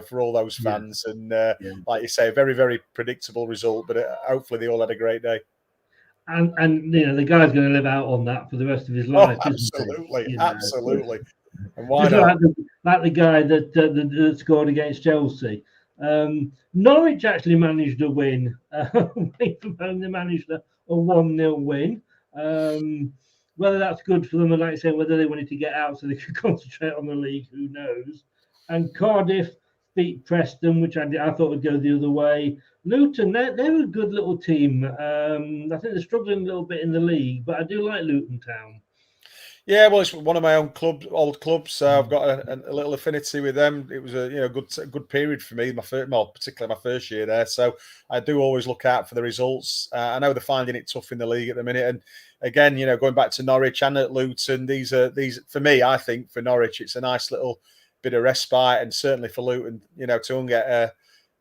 for all those fans. And like you say, a very, very predictable result, but hopefully they all had a great day. And the guy's going to live out on that for the rest of his life. Absolutely, absolutely. And why not? Like the guy that scored against Chelsea. Norwich actually managed a win. Away from home, they managed a 1-0 win. Whether that's good for them, and like I say, whether they wanted to get out so they could concentrate on the league, who knows? And Cardiff beat Preston, which I thought would go the other way. Luton, they're a good little team. I think they're struggling a little bit in the league, but I do like Luton Town. Yeah, well, it's one of my own old clubs, so I've got a little affinity with them. It was a good period for me, particularly my first year there. So I do always look out for the results. I know they're finding it tough in the league at the minute, and again, going back to Norwich and at Luton, these for me. I think for Norwich, it's a nice little bit of respite, and certainly for Luton, to get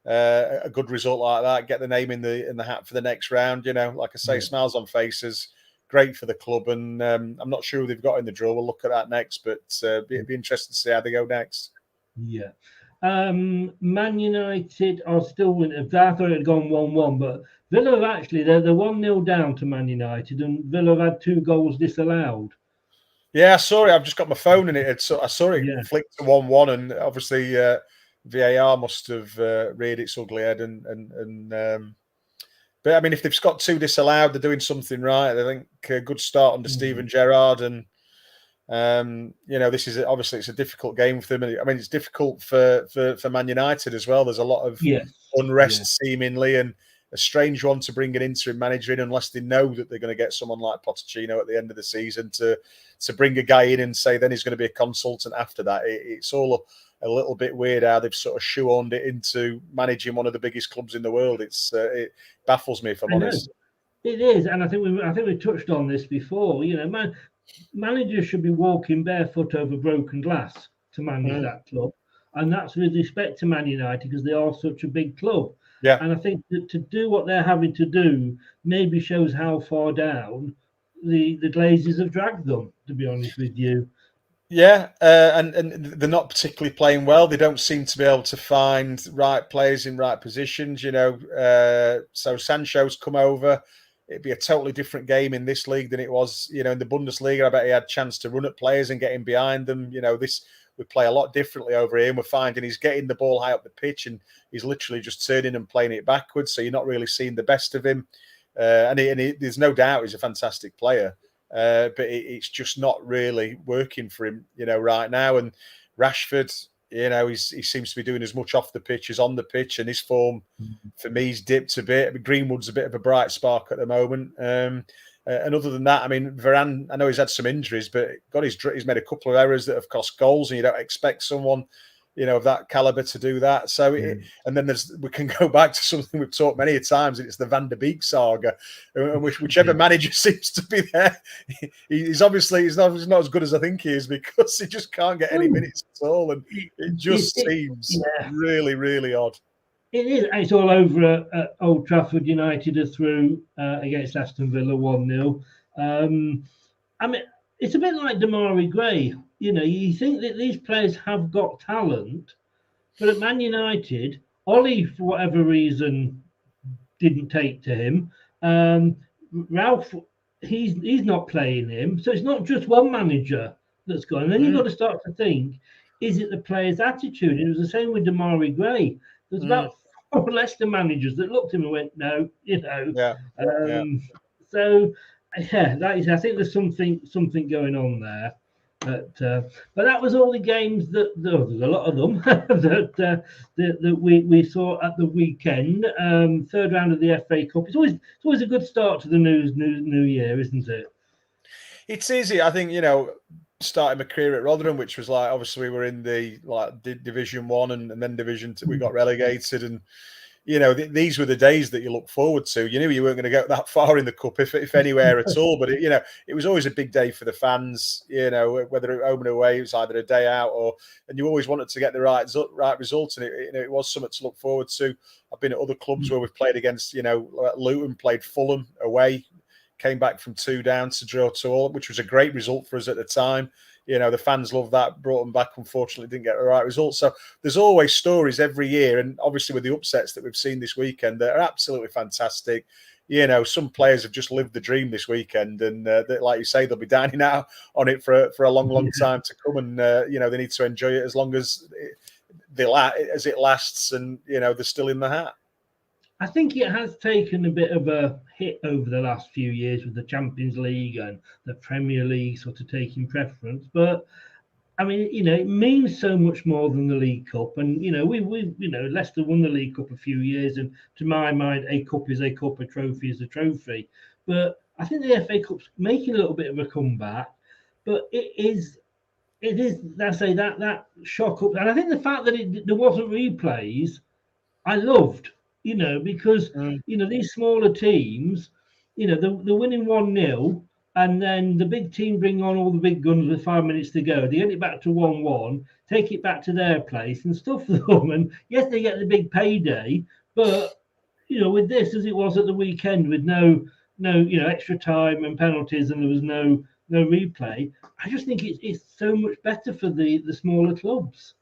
a good result like that, get the name in the hat for the next round. Like I say, smiles on faces, great for the club, and I'm not sure who they've got in the draw. We'll look at that next, but it'd be interesting to see how they go next. Yeah. Man United are still winning. I thought it had gone 1-1, but Villa have actually, they're 1-0 down to Man United, and Villa have had 2 goals disallowed. Yeah, I saw it. I've just got my phone in it. I saw it flicked to 1-1, and obviously VAR must have reared its ugly head. But I mean, if they've got 2 disallowed, they're doing something right. I think a good start under Steven Gerrard, and this is obviously it's a difficult game for them. I mean, it's difficult for Man United as well. There's a lot of unrest seemingly, and a strange one to bring an interim manager in unless they know that they're going to get someone like Pochettino at the end of the season to bring a guy in and say then he's going to be a consultant after that. It's all a little bit weird how they've sort of shoehorned it into managing one of the biggest clubs in the world. It baffles me, if I'm honest. It is, and I think we touched on this before. Managers should be walking barefoot over broken glass to manage that club, and that's with respect to Man United because they are such a big club. Yeah, and I think that to do what they're having to do maybe shows how far down the Glazers have dragged them. To be honest with you. Yeah, and they're not particularly playing well. They don't seem to be able to find right players in right positions. So Sancho's come over. It'd be a totally different game in this league than it was, in the Bundesliga. I bet he had a chance to run at players and get in behind them. We play a lot differently over here, and we're finding he's getting the ball high up the pitch and he's literally just turning and playing it backwards. So you're not really seeing the best of him. And there's no doubt he's a fantastic player, but it's just not really working for him, right now. And Rashford, he seems to be doing as much off the pitch as on the pitch, and his form for me has dipped a bit. Greenwood's a bit of a bright spark at the moment. And other than that, I mean, Varane, I know he's had some injuries, but he's made a couple of errors that have cost goals, and you don't expect someone, of that caliber to do that. So, and then we can go back to something we've talked many times, and it's the Van der Beek saga. And whichever manager seems to be there, he's not as good as I think he is because he just can't get any minutes at all, and it just seems really, really odd. It is. It's all over at Old Trafford. United are through against Aston Villa 1-0. I mean, it's a bit like Damari Gray. You think that these players have got talent, but at Man United, Ollie, for whatever reason, didn't take to him. Ralph, he's not playing him. So it's not just one manager that's gone. And then you've got to start to think, is it the player's attitude? It was the same with Damari Gray. There's about 4 Leicester managers that looked at him and went, no, So, that is. I think there's something going on there. But that was all the games that there's a lot of them that we saw at the weekend. Third round of the FA Cup. It's always a good start to the new year, isn't it? It's easy, I think. Starting my career at Rotherham, which was like obviously we were in the Division 1 and then Division 2, we got relegated, and these were the days that you look forward to. You knew you weren't going to go that far in the cup, if anywhere at all. But it was always a big day for the fans. Whether home and away, it was either a day out and you always wanted to get the right result, and it was something to look forward to. I've been at other clubs where we've played against, Luton, played Fulham away, came back from 2 down to draw 2-2, which was a great result for us at the time. The fans loved that, brought them back. Unfortunately, didn't get the right result. So there's always stories every year. And obviously with the upsets that we've seen this weekend, they're absolutely fantastic. Some players have just lived the dream this weekend. And like you say, they'll be dining out on it for a long, long time to come. And, they need to enjoy it as long as it lasts and, they're still in the hat. I think it has taken a bit of a hit over the last few years with the Champions League and the Premier League sort of taking preference. But I mean, it means so much more than the League Cup. And Leicester won the League Cup a few years, and to my mind, a cup is a cup, a trophy is a trophy. But I think the FA Cup's making a little bit of a comeback. But it is. Let's say that shock up, and I think the fact that there wasn't replays, I loved. Because these smaller teams, they're winning 1-0, and then the big team bring on all the big guns with 5 minutes to go. They get it back to 1-1, take it back to their place and stuff them. And yes, they get the big payday, but with this, as it was at the weekend, with no extra time and penalties, and there was no replay, I just think it's so much better for the smaller clubs.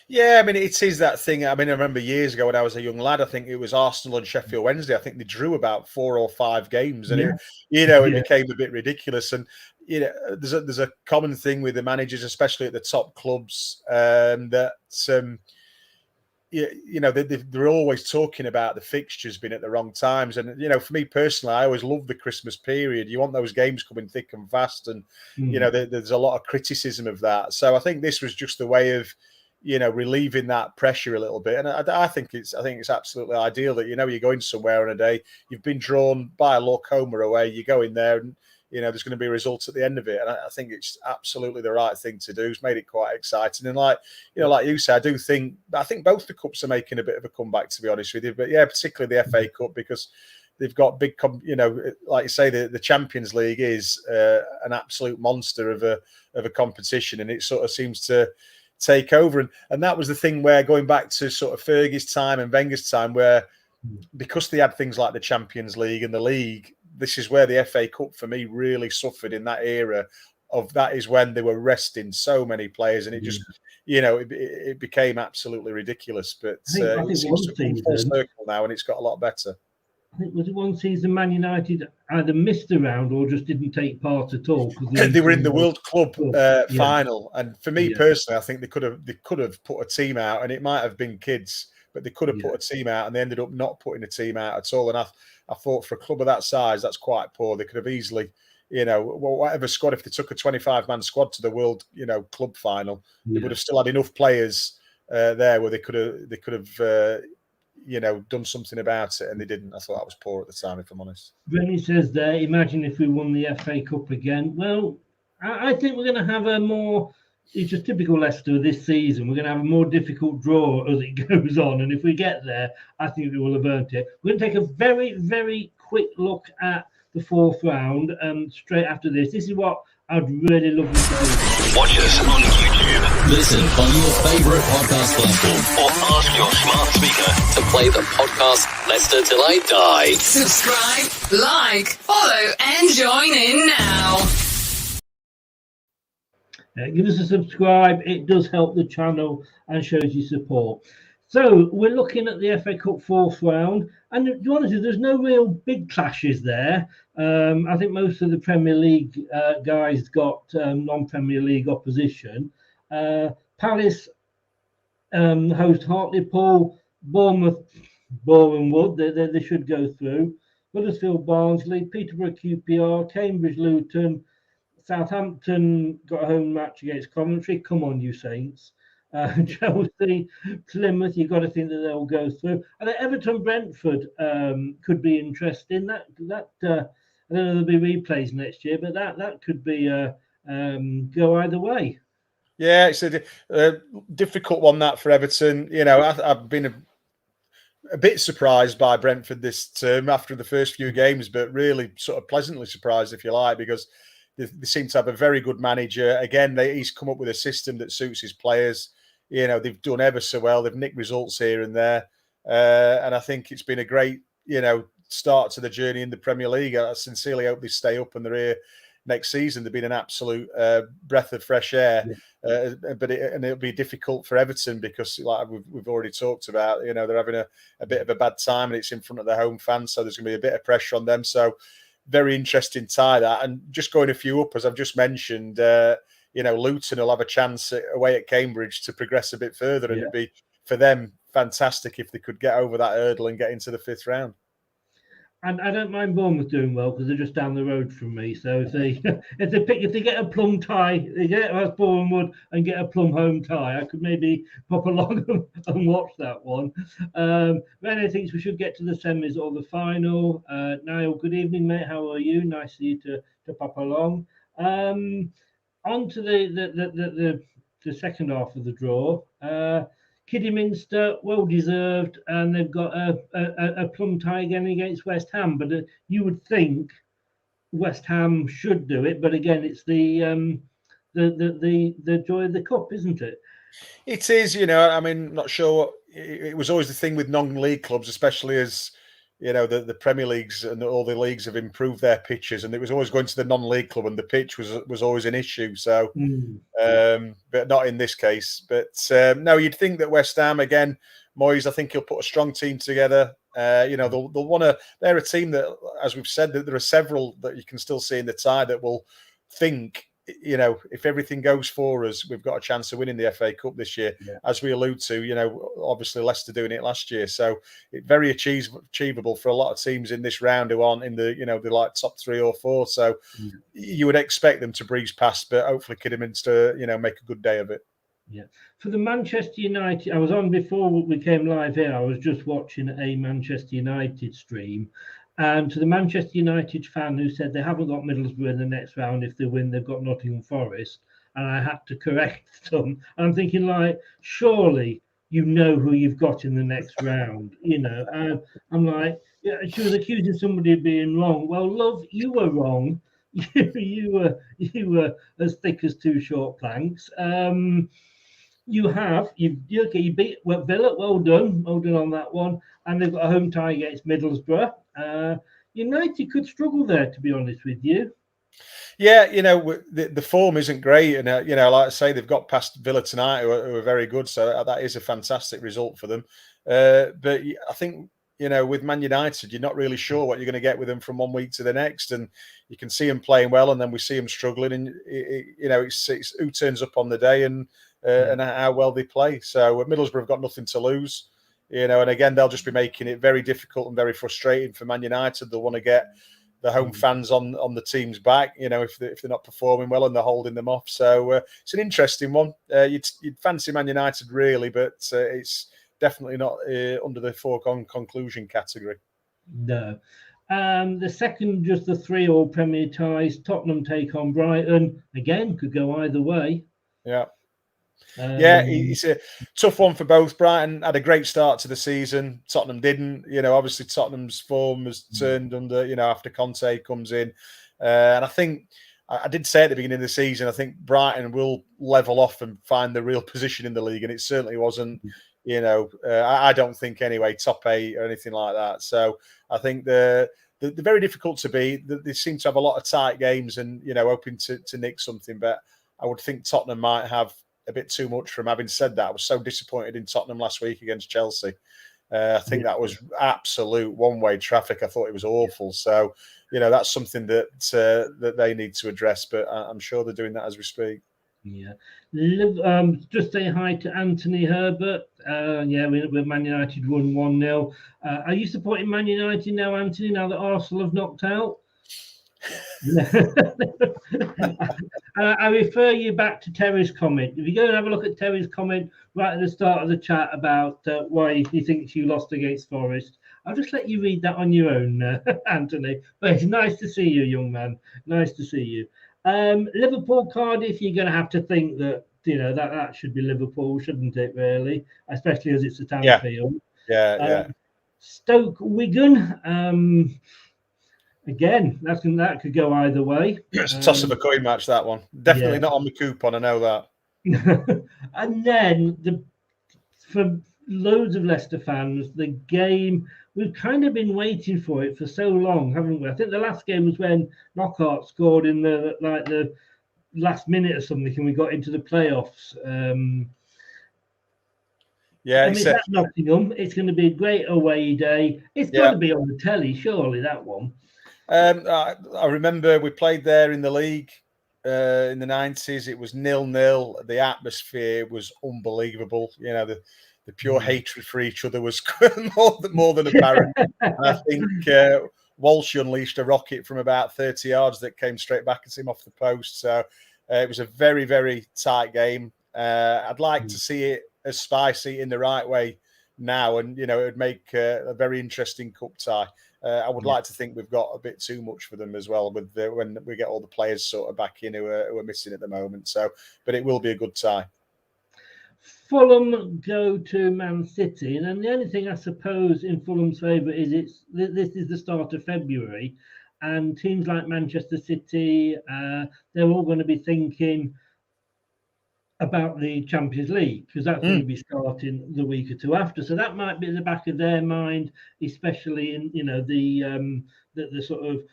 Yeah, I mean, it is that thing. I mean, I remember years ago when I was a young lad, I think it was Arsenal and Sheffield Wednesday. I think they drew about 4 or 5 games, and it became a bit ridiculous. And there's a common thing with the managers, especially at the top clubs, that they're always talking about the fixtures being at the wrong times. And for me personally, I always love the Christmas period. You want those games coming thick and fast, and there's a lot of criticism of that. So I think this was just a way of relieving that pressure a little bit. And I think it's absolutely ideal that you're going somewhere on a day, you've been drawn by luck, home or away, you go in there and there's going to be results at the end of it. And I think it's absolutely the right thing to do. It's made it quite exciting. And like you said, I think both the cups are making a bit of a comeback, to be honest with you. But yeah, particularly the FA Cup, because they've got big, like you say, the Champions League is an absolute monster of a competition, and it sort of seems to take over. And that was the thing where, going back to sort of Fergie's time and Wenger's time, where because they had things like the Champions League and the league, this is where the FA Cup for me really suffered in that era. That is when they were resting so many players, and it just it became absolutely ridiculous. But it seems to come full circle now, and it's got a lot better. I think was it one season Man United either missed a round or just didn't take part at all. They were in the World Club final, and for me personally, I think they could have put a team out, and it might have been kids, but they could have put a team out, and they ended up not putting a team out at all. And I thought for a club of that size, that's quite poor. They could have easily, whatever squad, if they took a 25-man squad to the World, Club final, they would have still had enough players there where they could have. Done something about it, and they didn't. I thought that was poor at the time, if I'm honest. Rennie says there, imagine if we won the FA Cup again. Well, I think we're going to have a more, it's just typical Leicester this season, we're going to have a more difficult draw as it goes on. And if we get there, I think we will have earned it. We're going to take a very, very quick look at the 4th round straight after this. This is what I'd really love you to do. Watch us on YouTube. Listen on your favourite podcast platform, or ask your smart speaker to play the podcast Leicester Till I Die. Subscribe, like, follow, and join in now. Give us a subscribe. It does help the channel and shows you support. So we're looking at the FA Cup 4th round, and to be honest, there's no real big clashes there. I think most of the Premier League guys got non-Premier League opposition. Palace host Hartlepool, Bournemouth, Boreham Wood. They should go through. Huddersfield, Barnsley, Peterborough, QPR, Cambridge, Luton. Southampton got a home match against Coventry. Come on, you Saints. Chelsea, Plymouth, you've got to think that they'll go through. And then Everton, Brentford could be interesting. That I don't know, there'll be replays next year, but that could be go either way. Yeah, it's a difficult one, that, for Everton. I've been a bit surprised by Brentford this term after the first few games, but really sort of pleasantly surprised, if you like, because they seem to have a very good manager. Again, he's come up with a system that suits his players. They've done ever so well. They've nicked results here and there. And I think it's been a great, start to the journey in the Premier League. I sincerely hope they stay up and they're here next season. They've been an absolute breath of fresh air. But it'll be difficult for Everton because, like we've already talked about, they're having a bit of a bad time, and it's in front of their home fans. So there's going to be a bit of pressure on them. So very interesting tie, that. And just going a few up, as I've just mentioned, Luton will have a chance away at Cambridge to progress a bit further, and it'd be, for them, fantastic if they could get over that hurdle and get into the 5th round. And I don't mind Bournemouth doing well because they're just down the road from me. So if they get a plum tie, they get past Boreham Wood and get a plum home tie, I could maybe pop along and watch that one. Rennie thinks we should get to the semis or the final. Niall, good evening, mate. How are you? Nice of you to pop along. On to the second half of the draw. Kidderminster, well deserved, and they've got a plum tie again against West Ham. But you would think West Ham should do it, but again, it's the joy of the cup, isn't it? It is, I mean, not sure. It was always the thing with non-league clubs, especially as the Premier Leagues and all the leagues have improved their pitches, and it was always going to the non-league club, and the pitch was always an issue. So, but not in this case. But no, you'd think that West Ham again, Moyes, I think he'll put a strong team together. They'll want to. They're a team that, as we've said, that there are several that you can still see in the tie that will think, if everything goes for us, we've got a chance of winning the FA Cup this year. Yeah. As we allude to, obviously Leicester doing it last year, so it's very achievable for a lot of teams in this round who aren't in the, the like top 3 or 4. So you would expect them to breeze past, but hopefully Kidderminster, make a good day of it. Yeah. For the Manchester United, I was on before we came live here. I was just watching a Manchester United stream. And to the Manchester United fan who said they haven't got Middlesbrough in the next round, if they win, they've got Nottingham Forest. And I had to correct them. And I'm thinking, like, surely you know who you've got in the next round, I'm like, yeah, she was accusing somebody of being wrong. Well, love, you were wrong. You were as thick as 2 short planks. You beat Villa. Well done on that one. And they've got a home tie against Middlesbrough. United could struggle there, to be honest with you. Yeah, the form isn't great, and like I say, they've got past Villa tonight, who are very good. So that is a fantastic result for them. But I think with Man United, you're not really sure what you're going to get with them from one week to the next, and you can see them playing well, and then we see them struggling, and it's who turns up on the day and how well they play. So Middlesbrough have got nothing to lose. And again, they'll just be making it very difficult and very frustrating for Man United. They'll want to get the home fans on the team's back, if they're not performing well and they're holding them off. So it's an interesting one. You'd fancy Man United, really, but it's definitely not under the foregone conclusion category. No. The second, just the 3-3 Premier ties. Tottenham take on Brighton. Again, could go either way. Yeah. It's a tough one for both. Brighton had a great start to the season. Tottenham didn't. Obviously Tottenham's form has turned under, after Conte comes in. And I think, I did say at the beginning of the season, I think Brighton will level off and find the real position in the league. And it certainly wasn't, I don't think anyway, top 8 or anything like that. So I think they're very difficult to beat. They seem to have a lot of tight games and, hoping to nick something. But I would think Tottenham might have a bit too much from. Having said that, I was so disappointed in Tottenham last week against Chelsea. I think that was absolute one-way traffic. I thought it was awful. So, that's something that they need to address, but I'm sure they're doing that as we speak. Yeah. Just say hi to Anthony Herbert. We're Man United won 1-0. Are you supporting Man United now, Anthony, now that Arsenal have knocked out? I refer you back to Terry's comment. If you go and have a look at Terry's comment right at the start of the chat about why he thinks you lost against Forest, I'll just let you read that on your own, Anthony. But it's nice to see you, young man. Nice to see you. Liverpool Cardiff, you're going to have to think that that should be Liverpool, shouldn't it? Really, especially as it's a town field. Yeah. Stoke Wigan. Again, that could go either way. It's a toss of a coin match, that one. Definitely not on the coupon, I know that. And then for loads of Leicester fans, the game, we've kind of been waiting for it for so long, haven't we? I think the last game was when Knockout scored in the last minute or something, and we got into the playoffs. It's at Nottingham. It's going to be a great away day. It's got to be on the telly, surely, that one. I remember we played there in the league in the 90s. It was 0-0. The atmosphere was unbelievable. The pure hatred for each other was more than apparent. I think Walsh unleashed a rocket from about 30 yards that came straight back at him off the post. So it was a very, very tight game. I'd like to see it as spicy in the right way now, and it would make a very interesting cup tie. I would like to think we've got a bit too much for them as well with when we get all the players sort of back in who are missing at the moment. So, but it will be a good tie. Fulham go to Man City, and then the only thing I suppose in Fulham's favour is this is the start of February, and teams like Manchester City, they're all going to be thinking about the Champions League, because that's going to be starting the week or two after. So that might be in the back of their mind, especially in the sort of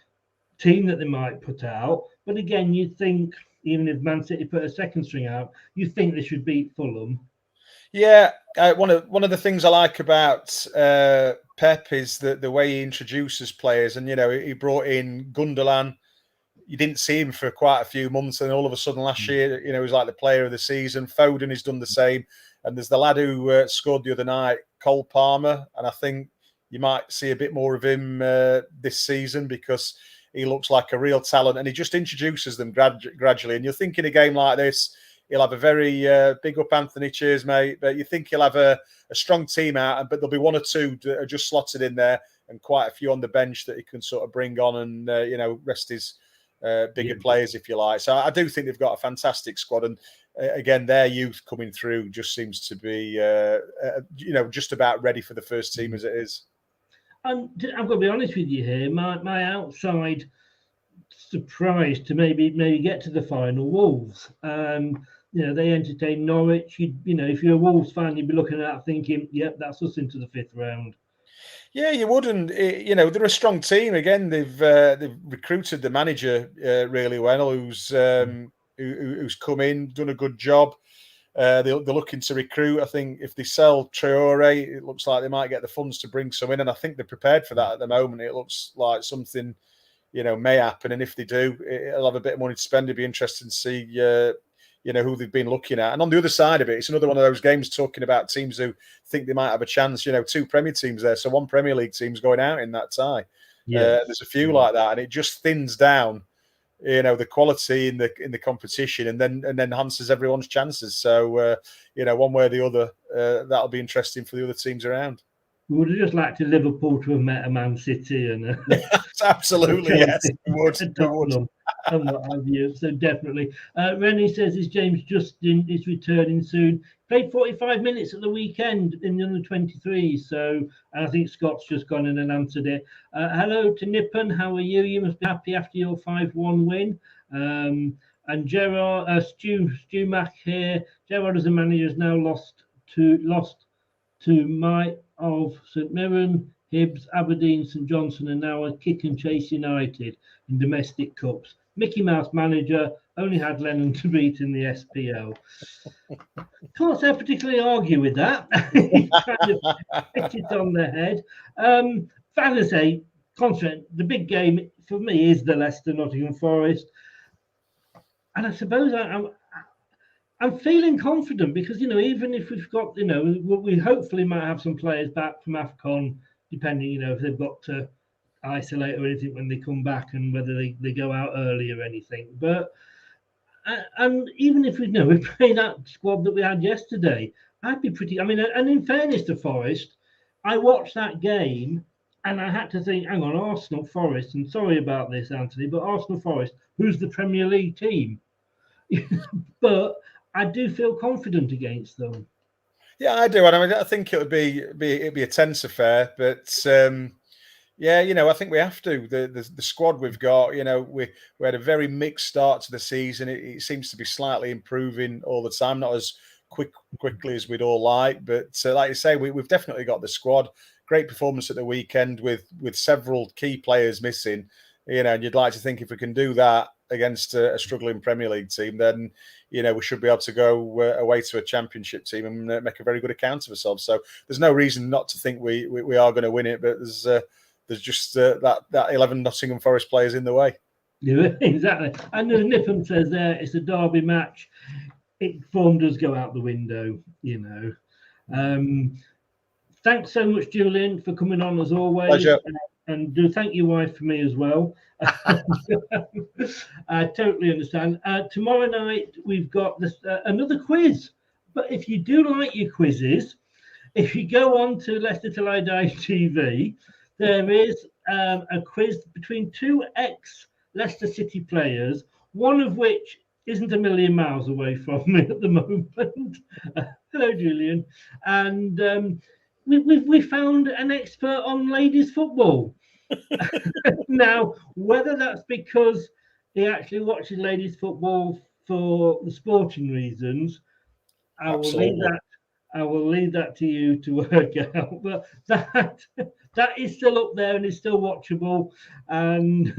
team that they might put out. But again, you'd think, even if Man City put a second string out, you think they should beat Fulham. Yeah, one of the things I like about Pep is the way he introduces players, and he brought in Gundogan. You didn't see him for quite a few months, and all of a sudden last year, he was like the player of the season. Foden has done the same, and there's the lad who scored the other night, Cole Palmer, and I think you might see a bit more of him this season because he looks like a real talent, and he just introduces them gradually. And you're thinking a game like this, he'll have a very big up Anthony, cheers, mate. But you think he'll have a strong team out, but there'll be one or two that are just slotted in there, and quite a few on the bench that he can sort of bring on and rest his bigger players, if you like. So I do think they've got a fantastic squad, and again, their youth coming through just seems to be just about ready for the first team as it is. And I've got to be honest with you here. My outside surprise to maybe get to the final, Wolves. They entertain Norwich. If you're a Wolves fan, you'd be looking at that thinking, yep, that's us into the 5th round. Yeah, you would, and they're a strong team. Again, they've recruited the manager really well, who's come in, done a good job. They're looking to recruit. I think if they sell Traore, it looks like they might get the funds to bring some in, and I think they're prepared for that at the moment. It looks like something may happen, and if they do, it'll have a bit of money to spend. It'd be interesting to see who they've been looking at. And on the other side of it, it's another one of those games talking about teams who think they might have a chance. 2 Premier teams there, so 1 Premier League team's going out in that tie. There's a few like that, and it just thins down, the quality in the competition, and then enhances everyone's chances. So, one way or the other, that'll be interesting for the other teams around. We would have just liked to Liverpool to have met a Man City and absolutely, yes, we would. And what have you. So definitely. Rennie says, is James Justin is returning soon. Played 45 minutes at the weekend in the under-23. So I think Scott's just gone in and answered it. Hello to Nippon. How are you? You must be happy after your 5-1 win. And Gerard, Stu Mack here. Gerard as a manager has now lost to Mike of St Mirren, Hibs, Aberdeen, St Johnson, and now a Kick and Chase United in domestic cups. Mickey Mouse manager, only had Lennon to beat in the SPL. Can't say I particularly argue with that. He kind of hit it on the head. Fantasy, the big game for me is the Leicester Nottingham Forest. And I suppose I'm feeling confident because, even if we've got, we hopefully might have some players back from AFCON, depending, if they've got to isolate or anything when they come back and whether they go out early or anything. But, and even if we play that squad that we had yesterday, I'd be pretty, and in fairness to Forest, I watched that game and I had to think, hang on, Arsenal, Forest, and sorry about this, Anthony, but Arsenal, Forest, who's the Premier League team? But I do feel confident against them. Yeah, I do. And I think it'd be a tense affair, but I think we have to. The squad we've got, we had a very mixed start to the season. It seems to be slightly improving all the time, not as quickly as we'd all like, but like you say, we've definitely got the squad. Great performance at the weekend with several key players missing. And you'd like to think if we can do that against a struggling Premier League team, then we should be able to go away to a Championship team and make a very good account of ourselves. So there's no reason not to think we are going to win it, but there's just that 11 Nottingham Forest players in the way. Yeah, exactly. And as Nippon says there, it's a derby match. Form does go out the window, Thanks so much, Julian, for coming on as always. Pleasure. And do thank your wife for me as well. I totally understand. Tomorrow night, we've got another quiz. But if you do like your quizzes, if you go on to Leicester Till I Die TV, there is a quiz between 2 ex-Leicester City players, one of which isn't a million miles away from me at the moment. Hello, Julian. And we found an expert on ladies' football. Now, whether that's because he actually watches ladies' football for the sporting reasons, I will leave that to you to work out. But that is still up there and is still watchable. And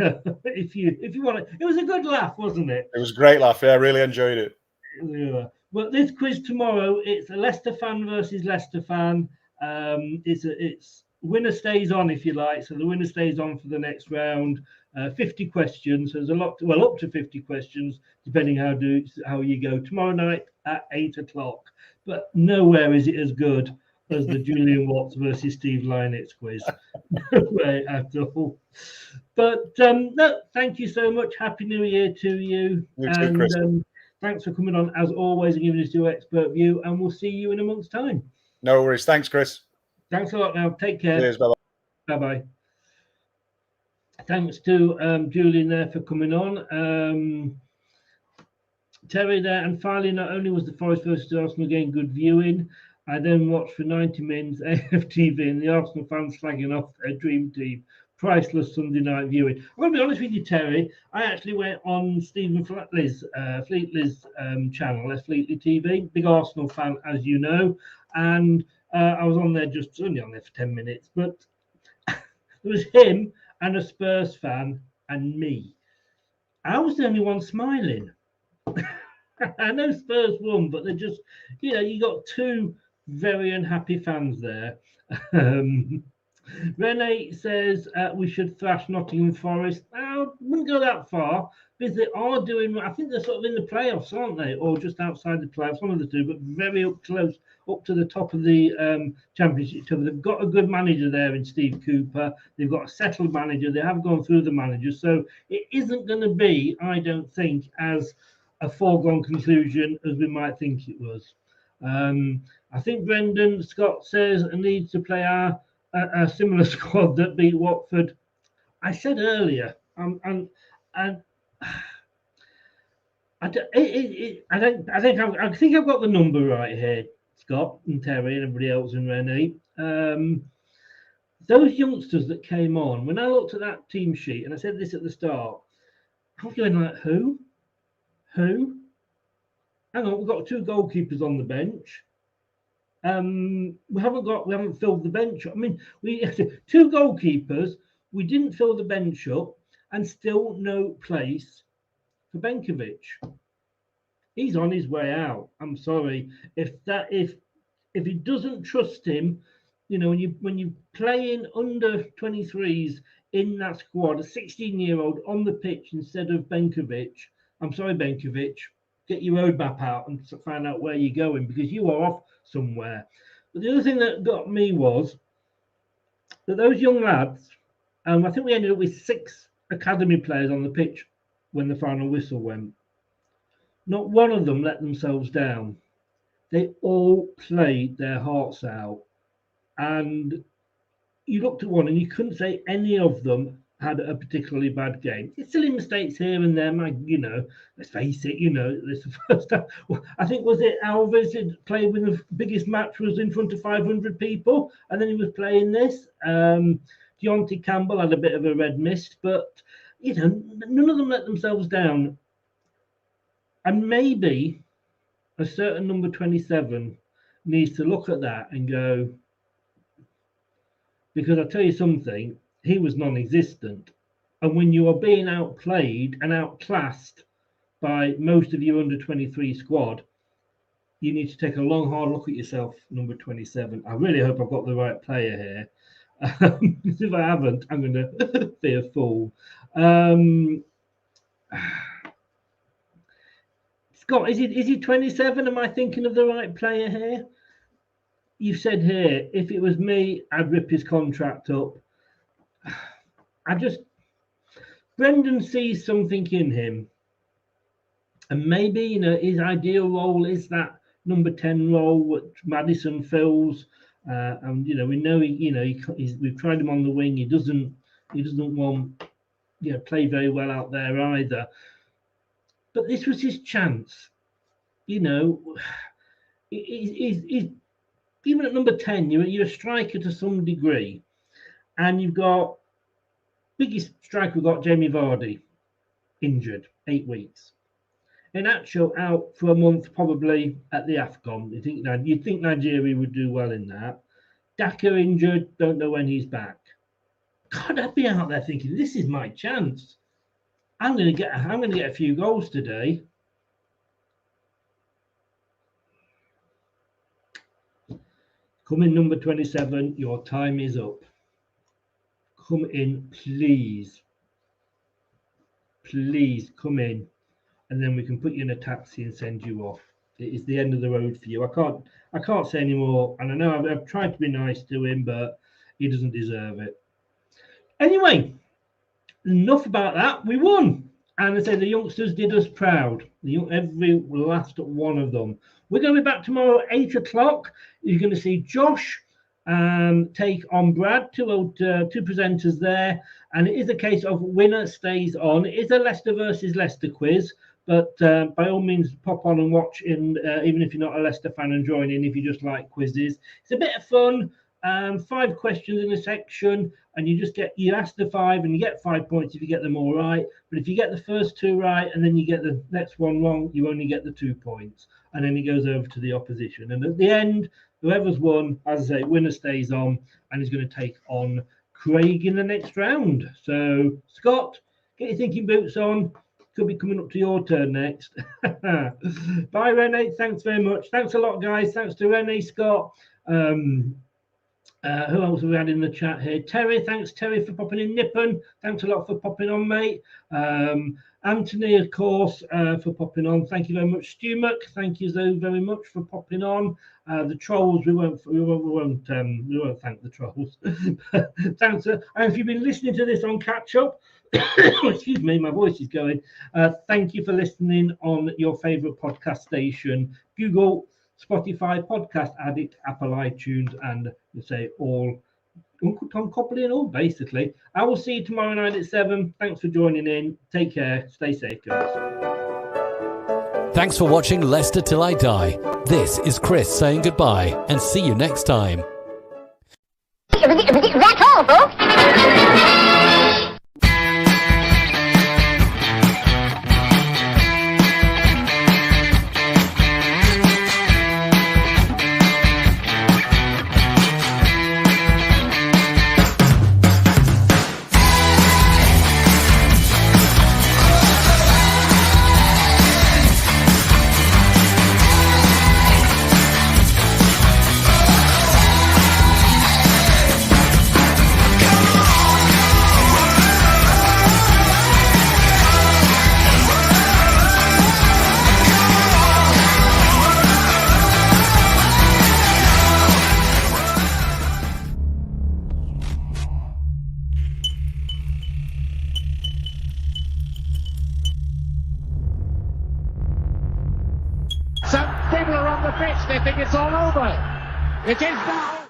if you want it, it was a good laugh, wasn't it? It was a great laugh. Yeah, I really enjoyed it. Yeah. Well, this quiz tomorrow, it's a Leicester fan versus Leicester fan. It's winner stays on, if you like. So the winner stays on for the next round. 50 questions. There's a lot, up to 50 questions, depending how you go. Tomorrow night at 8 o'clock. But nowhere is it as good as the Julian Watts versus Steve Lynett's quiz. No way at all. But no, thank you so much. Happy New Year to you. You too, Chris. Thanks for coming on, as always, and giving us your expert view. And we'll see you in a month's time. No worries. Thanks, Chris. Thanks a lot now. Take care. Cheers. Bye-bye. Bye-bye. Thanks to Julian there for coming on. Terry there. And finally, not only was the Forest versus Arsenal game good viewing, I then watched for 90 minutes AFTV and the Arsenal fans slagging off their dream team. Priceless Sunday night viewing. I'm going to be honest with you, Terry. I actually went on Stephen Fleetley's channel, Fleetley TV. Big Arsenal fan, as you know. And I was on there only on there for 10 minutes. But there was him and a Spurs fan and me. I was the only one smiling. I know Spurs won, but they're just, you got two very unhappy fans there. Renee says we should thrash Nottingham Forest. I wouldn't go that far because they are doing, I think they're sort of in the playoffs, aren't they? Or just outside the playoffs, one of the two, but very close, up to the top of the championship. They've got a good manager there in Steve Cooper. They've got a settled manager. They have gone through the managers. So it isn't going to be, I don't think, as a foregone conclusion as we might think it was. I think Brendan Scott says it needs to play a similar squad that beat Watford. I said earlier, I think I've got the number right here, Scott and Terry and everybody else and Renee. Those youngsters that came on, when I looked at that team sheet, and I said this at the start, I was going like, who? Hang on, we've got two goalkeepers on the bench. We haven't filled the bench up. I mean, we two goalkeepers. We didn't fill the bench up, and still no place for Benkovic. He's on his way out. I'm sorry if he doesn't trust him. When you play in under 23s in that squad, a 16-year-old on the pitch instead of Benkovic. I'm sorry, Benkovic. Get your roadmap out and find out where you're going because you are off somewhere. But the other thing that got me was that those young lads, I think we ended up with 6 academy players on the pitch when the final whistle went. Not one of them let themselves down. They all played their hearts out. And you looked at one and you couldn't say any of them had a particularly bad game. It's silly mistakes here and there, let's face it, this the first time. I think, was it Alves that played with the biggest match was in front of 500 people, and then he was playing this. Deontay Campbell had a bit of a red mist, but, none of them let themselves down. And maybe a certain number 27 needs to look at that and go, because I'll tell you something, he was non-existent. And when you are being outplayed and outclassed by most of your under-23 squad, you need to take a long, hard look at yourself, number 27. I really hope I've got the right player here. If I haven't, I'm going to be a fool. Scott, is he 27? Am I thinking of the right player here? You said here, if it was me, I'd rip his contract up. Brendan sees something in him, and maybe his ideal role is that number 10 role which Maddison fills, and we know we've tried him on the wing. He doesn't want play very well out there either. But this was his chance. He's even at number 10. You're a striker to some degree, and you've got Biggest striker we got, Jamie Vardy, injured, 8 weeks. Iheanacho out for a month, probably at the AFCON. You'd think Nigeria would do well in that. Daka injured, don't know when he's back. God, I'd be out there thinking, this is my chance. I'm gonna get a few goals today. Come in, number 27. Your time is up. Come in, please. Please come in, and then we can put you in a taxi and send you off. It is the end of the road for you. I can't say any more, and I know I've tried to be nice to him, but he doesn't deserve it. Anyway, enough about that. We won, and I say the youngsters did us proud. Every last one of them. We're going to be back tomorrow at 8 o'clock. You're going to see Josh take on Brad, two presenters there, and it is a case of winner stays on. It is a Leicester versus Leicester quiz, but by all means pop on and watch in, even if you're not a Leicester fan, and join in if you just like quizzes. It's a bit of fun. 5 questions in a section, and you ask the 5 and you get 5 points if you get them all right. But if you get the first 2 right and then you get the next one wrong, you only get the 2 points, and then it goes over to the opposition. And at the end, whoever's won, as I say, winner stays on and is going to take on Craig in the next round. So, Scott, get your thinking boots on. Could be coming up to your turn next. Bye, Renee. Thanks very much. Thanks a lot, guys. Thanks to Renee, Scott. Who else have we had in the chat here? Terry, thanks, Terry, for popping in. Nippon, thanks a lot for popping on, mate. Anthony, of course, for popping on. Thank you very much. Stu Muck, thank you so very much for popping on. The trolls, we won't thank the trolls. Thanks. And if you've been listening to this on catch up, excuse me, my voice is going. Thank you for listening on your favourite podcast station, Google, Spotify, Podcast Addict, Apple iTunes, and you say all Uncle Tom Copley and all, basically. I will see you tomorrow night at 7. Thanks for joining in. Take care. Stay safe, guys. Thanks for watching Leicester Till I Die. This is Chris saying goodbye, and see you next time. That's all, folks. Some people are on the pitch, they think it's all over. It is now.